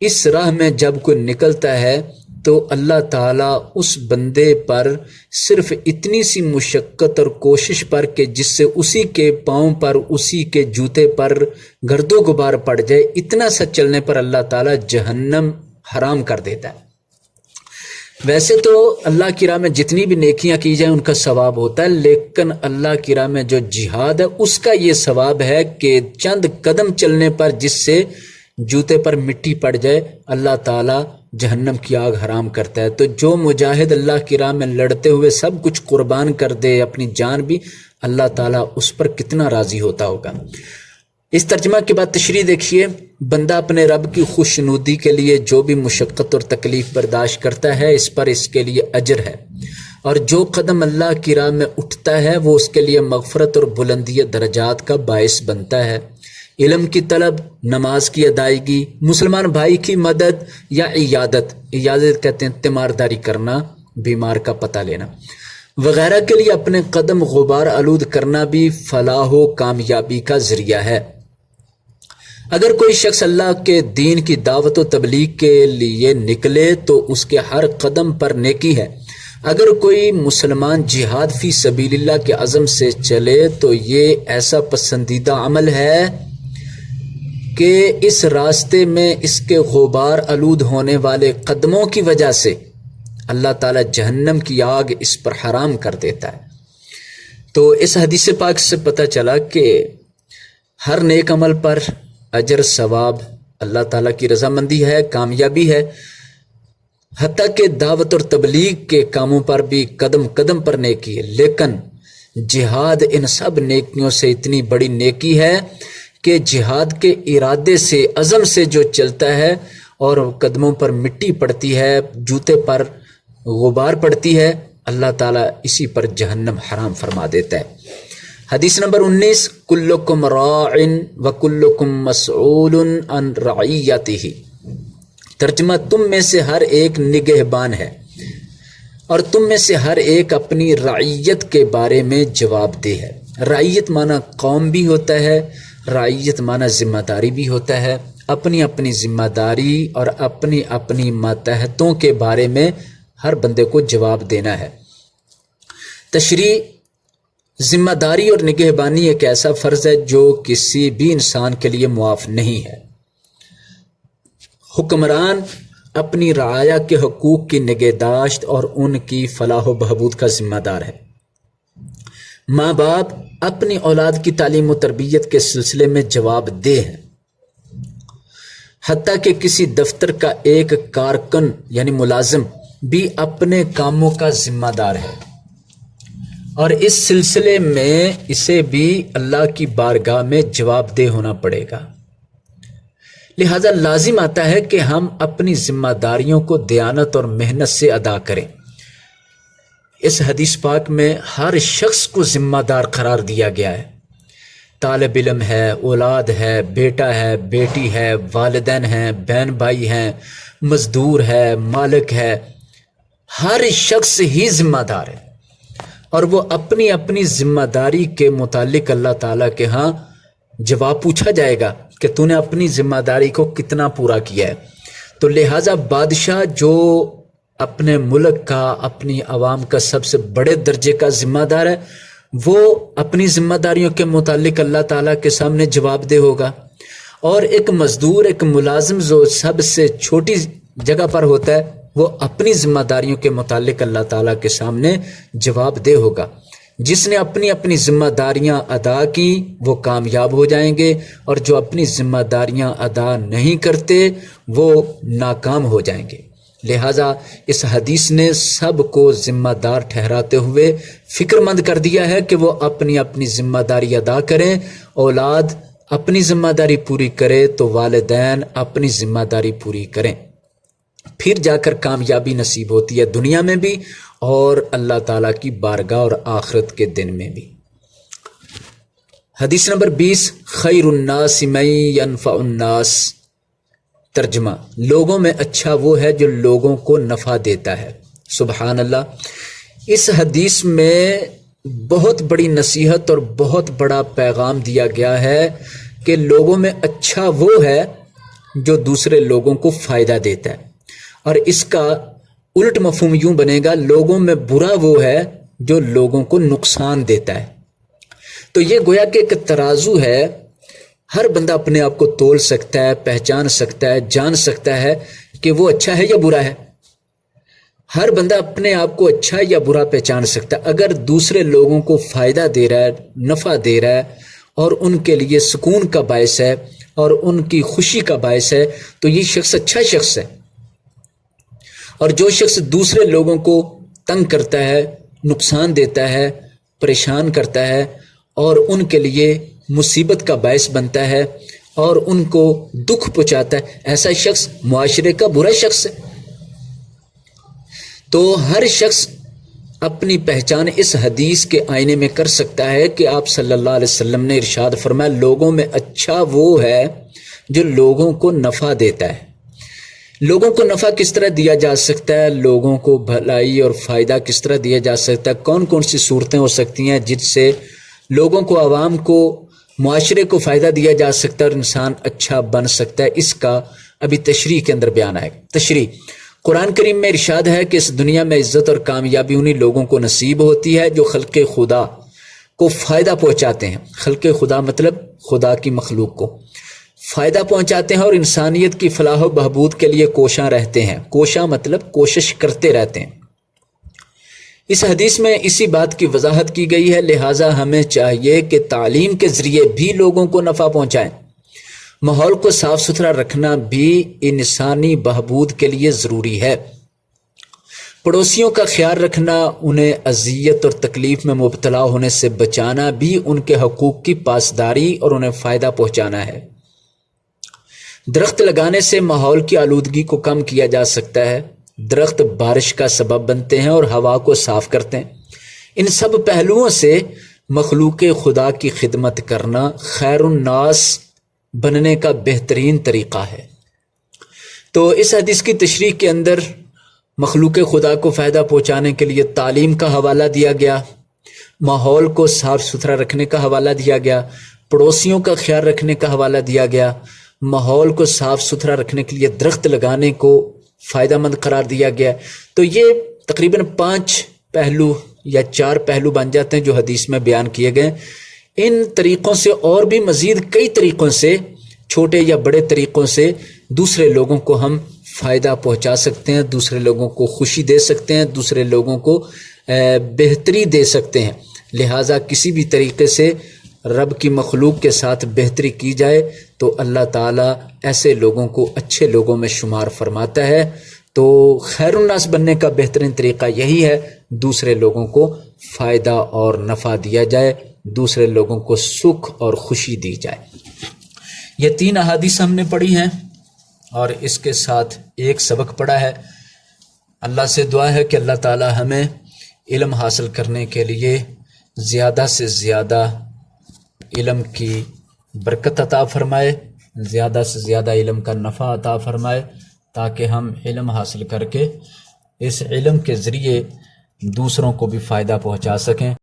S1: اس راہ میں جب کوئی نکلتا ہے تو اللہ تعالیٰ اس بندے پر صرف اتنی سی مشقت اور کوشش پر کہ جس سے اسی کے پاؤں پر، اسی کے جوتے پر گرد و غبار پڑ جائے، اتنا سا چلنے پر اللہ تعالیٰ جہنم حرام کر دیتا ہے۔ ویسے تو اللہ کی راہ میں جتنی بھی نیکیاں کی جائیں ان کا ثواب ہوتا ہے، لیکن اللہ کی راہ میں جو جہاد ہے اس کا یہ ثواب ہے کہ چند قدم چلنے پر جس سے جوتے پر مٹی پڑ جائے، اللہ تعالیٰ جہنم کی آگ حرام کرتا ہے۔ تو جو مجاہد اللہ کی راہ میں لڑتے ہوئے سب کچھ قربان کر دے، اپنی جان بھی، اللہ تعالیٰ اس پر کتنا راضی ہوتا ہوگا۔ اس ترجمہ کے بعد تشریح دیکھیے۔ بندہ اپنے رب کی خوشنودی کے لیے جو بھی مشقت اور تکلیف برداشت کرتا ہے، اس پر اس کے لیے اجر ہے، اور جو قدم اللہ کی راہ میں اٹھتا ہے وہ اس کے لیے مغفرت اور بلندی درجات کا باعث بنتا ہے۔ علم کی طلب، نماز کی ادائیگی، مسلمان بھائی کی مدد یا عیادت کہتے ہیں تیمارداری کرنا، بیمار کا پتہ لینا وغیرہ کے لیے اپنے قدم غبار آلود کرنا بھی فلاح و کامیابی کا ذریعہ ہے۔ اگر کوئی شخص اللہ کے دین کی دعوت و تبلیغ کے لیے نکلے تو اس کے ہر قدم پر نیکی ہے۔ اگر کوئی مسلمان جہاد فی سبیل اللہ کے عزم سے چلے تو یہ ایسا پسندیدہ عمل ہے کہ اس راستے میں اس کے غبار آلود ہونے والے قدموں کی وجہ سے اللہ تعالیٰ جہنم کی آگ اس پر حرام کر دیتا ہے۔ تو اس حدیث پاک سے پتہ چلا کہ ہر نیک عمل پر اجر، ثواب، اللہ تعالیٰ کی رضامندی ہے، کامیابی ہے۔ حتیٰ کہ دعوت اور تبلیغ کے کاموں پر بھی قدم قدم پر نیکی ہے، لیکن جہاد ان سب نیکیوں سے اتنی بڑی نیکی ہے کہ جہاد کے ارادے سے، عزم سے جو چلتا ہے اور قدموں پر مٹی پڑتی ہے، جوتے پر غبار پڑتی ہے، اللہ تعالیٰ اسی پر جہنم حرام فرما دیتا ہے۔ حدیث نمبر 19، کلکم راع و کلکم مسئول عن رعیتہ، ترجمہ تم میں سے ہر ایک نگہبان ہے اور تم میں سے ہر ایک اپنی رعیت کے بارے میں جواب دہ ہے۔ رعیت معنی قوم بھی ہوتا ہے، رعیت معنی ذمہ داری بھی ہوتا ہے۔ اپنی اپنی ذمہ داری اور اپنی اپنی ماتحتوں کے بارے میں ہر بندے کو جواب دینا ہے۔ تشریح: ذمہ داری اور نگہبانی ایک ایسا فرض ہے جو کسی بھی انسان کے لیے معاف نہیں ہے۔ حکمران اپنی رعایا کے حقوق کی نگہداشت اور ان کی فلاح و بہبود کا ذمہ دار ہے۔ ماں باپ اپنی اولاد کی تعلیم و تربیت کے سلسلے میں جواب دہ ہیں، حتیٰ کہ کسی دفتر کا ایک کارکن یعنی ملازم بھی اپنے کاموں کا ذمہ دار ہے، اور اس سلسلے میں اسے بھی اللہ کی بارگاہ میں جواب دہ ہونا پڑے گا۔ لہذا لازم آتا ہے کہ ہم اپنی ذمہ داریوں کو دیانت اور محنت سے ادا کریں۔ اس حدیث پاک میں ہر شخص کو ذمہ دار قرار دیا گیا ہے۔ طالب علم ہے، اولاد ہے، بیٹا ہے، بیٹی ہے، والدین ہیں، بہن بھائی ہیں، مزدور ہے، مالک ہے، ہر شخص ہی ذمہ دار ہے، اور وہ اپنی اپنی ذمہ داری کے متعلق اللہ تعالیٰ کے ہاں جواب پوچھا جائے گا کہ تو نے اپنی ذمہ داری کو کتنا پورا کیا ہے۔ تو لہٰذا بادشاہ جو اپنے ملک کا، اپنی عوام کا سب سے بڑے درجے کا ذمہ دار ہے، وہ اپنی ذمہ داریوں کے متعلق اللہ تعالیٰ کے سامنے جواب دہ ہوگا، اور ایک مزدور، ایک ملازم جو سب سے چھوٹی جگہ پر ہوتا ہے، وہ اپنی ذمہ داریوں کے متعلق اللہ تعالیٰ کے سامنے جواب دہ ہوگا۔ جس نے اپنی اپنی ذمہ داریاں ادا کی وہ کامیاب ہو جائیں گے، اور جو اپنی ذمہ داریاں ادا نہیں کرتے وہ ناکام ہو جائیں گے۔ لہٰذا اس حدیث نے سب کو ذمہ دار ٹھہراتے ہوئے فکر مند کر دیا ہے کہ وہ اپنی اپنی ذمہ داری ادا کریں۔ اولاد اپنی ذمہ داری پوری کرے تو والدین اپنی ذمہ داری پوری کریں، پھر جا کر کامیابی نصیب ہوتی ہے، دنیا میں بھی اور اللہ تعالیٰ کی بارگاہ اور آخرت کے دن میں بھی۔ حدیث نمبر 20، خیر الناس من ینفع الناس، ترجمہ لوگوں میں اچھا وہ ہے جو لوگوں کو نفع دیتا ہے۔ سبحان اللہ۔ اس حدیث میں بہت بڑی نصیحت اور بہت بڑا پیغام دیا گیا ہے کہ لوگوں میں اچھا وہ ہے جو دوسرے لوگوں کو فائدہ دیتا ہے، اور اس کا الٹ مفہوم یوں بنے گا، لوگوں میں برا وہ ہے جو لوگوں کو نقصان دیتا ہے۔ تو یہ گویا کہ ایک ترازو ہے، ہر بندہ اپنے آپ کو تول سکتا ہے، پہچان سکتا ہے، جان سکتا ہے کہ وہ اچھا ہے یا برا ہے۔ ہر بندہ اپنے آپ کو اچھا یا برا پہچان سکتا ہے۔ اگر دوسرے لوگوں کو فائدہ دے رہا ہے، نفع دے رہا ہے، اور ان کے لیے سکون کا باعث ہے اور ان کی خوشی کا باعث ہے، تو یہ شخص اچھا شخص ہے۔ اور جو شخص دوسرے لوگوں کو تنگ کرتا ہے، نقصان دیتا ہے، پریشان کرتا ہے، اور ان کے لیے مصیبت کا باعث بنتا ہے اور ان کو دکھ پہنچاتا ہے، ایسا شخص معاشرے کا برا شخص ہے۔ تو ہر شخص اپنی پہچان اس حدیث کے آئینے میں کر سکتا ہے کہ آپ صلی اللہ علیہ وسلم نے ارشاد فرمایا، لوگوں میں اچھا وہ ہے جو لوگوں کو نفع دیتا ہے۔ لوگوں کو نفع کس طرح دیا جا سکتا ہے، لوگوں کو بھلائی اور فائدہ کس طرح دیا جا سکتا ہے، کون کون سی صورتیں ہو سکتی ہیں جس سے لوگوں کو، عوام کو، معاشرے کو فائدہ دیا جا سکتا ہے اور انسان اچھا بن سکتا ہے، اس کا ابھی تشریح کے اندر بیان آئے گا۔ تشریح: قرآن کریم میں ارشاد ہے کہ اس دنیا میں عزت اور کامیابی انہی لوگوں کو نصیب ہوتی ہے جو خلق خدا کو فائدہ پہنچاتے ہیں۔ خلق خدا مطلب خدا کی مخلوق کو فائدہ پہنچاتے ہیں اور انسانیت کی فلاح و بہبود کے لیے کوشاں رہتے ہیں۔ کوشاں مطلب کوشش کرتے رہتے ہیں۔ اس حدیث میں اسی بات کی وضاحت کی گئی ہے، لہٰذا ہمیں چاہیے کہ تعلیم کے ذریعے بھی لوگوں کو نفع پہنچائیں۔ ماحول کو صاف ستھرا رکھنا بھی انسانی بہبود کے لیے ضروری ہے۔ پڑوسیوں کا خیال رکھنا، انہیں اذیت اور تکلیف میں مبتلا ہونے سے بچانا بھی ان کے حقوق کی پاسداری اور انہیں فائدہ پہنچانا ہے۔ درخت لگانے سے ماحول کی آلودگی کو کم کیا جا سکتا ہے۔ درخت بارش کا سبب بنتے ہیں اور ہوا کو صاف کرتے ہیں۔ ان سب پہلوؤں سے مخلوق خدا کی خدمت کرنا خیر الناس بننے کا بہترین طریقہ ہے۔ تو اس حدیث کی تشریح کے اندر مخلوق خدا کو فائدہ پہنچانے کے لیے تعلیم کا حوالہ دیا گیا، ماحول کو صاف ستھرا رکھنے کا حوالہ دیا گیا، پڑوسیوں کا خیال رکھنے کا حوالہ دیا گیا، ماحول کو صاف ستھرا رکھنے کے لیے درخت لگانے کو فائدہ مند قرار دیا گیا۔ تو یہ تقریباً 5 پہلو یا 4 پہلو بن جاتے ہیں جو حدیث میں بیان کیے گئے۔ ان طریقوں سے اور بھی مزید کئی طریقوں سے، چھوٹے یا بڑے طریقوں سے دوسرے لوگوں کو ہم فائدہ پہنچا سکتے ہیں، دوسرے لوگوں کو خوشی دے سکتے ہیں، دوسرے لوگوں کو بہتری دے سکتے ہیں۔ لہٰذا کسی بھی طریقے سے رب کی مخلوق کے ساتھ بہتری کی جائے تو اللہ تعالیٰ ایسے لوگوں کو اچھے لوگوں میں شمار فرماتا ہے۔ تو خیر الناس بننے کا بہترین طریقہ یہی ہے، دوسرے لوگوں کو فائدہ اور نفع دیا جائے، دوسرے لوگوں کو سکھ اور خوشی دی جائے۔ یہ 3 احادیث ہم نے پڑھی ہیں اور اس کے ساتھ ایک سبق پڑھا ہے۔ اللہ سے دعا ہے کہ اللہ تعالی ہمیں علم حاصل کرنے کے لیے زیادہ سے زیادہ علم کی برکت عطا فرمائے، زیادہ سے زیادہ علم کا نفع عطا فرمائے، تاکہ ہم علم حاصل کر کے اس علم کے ذریعے دوسروں کو بھی فائدہ پہنچا سکیں۔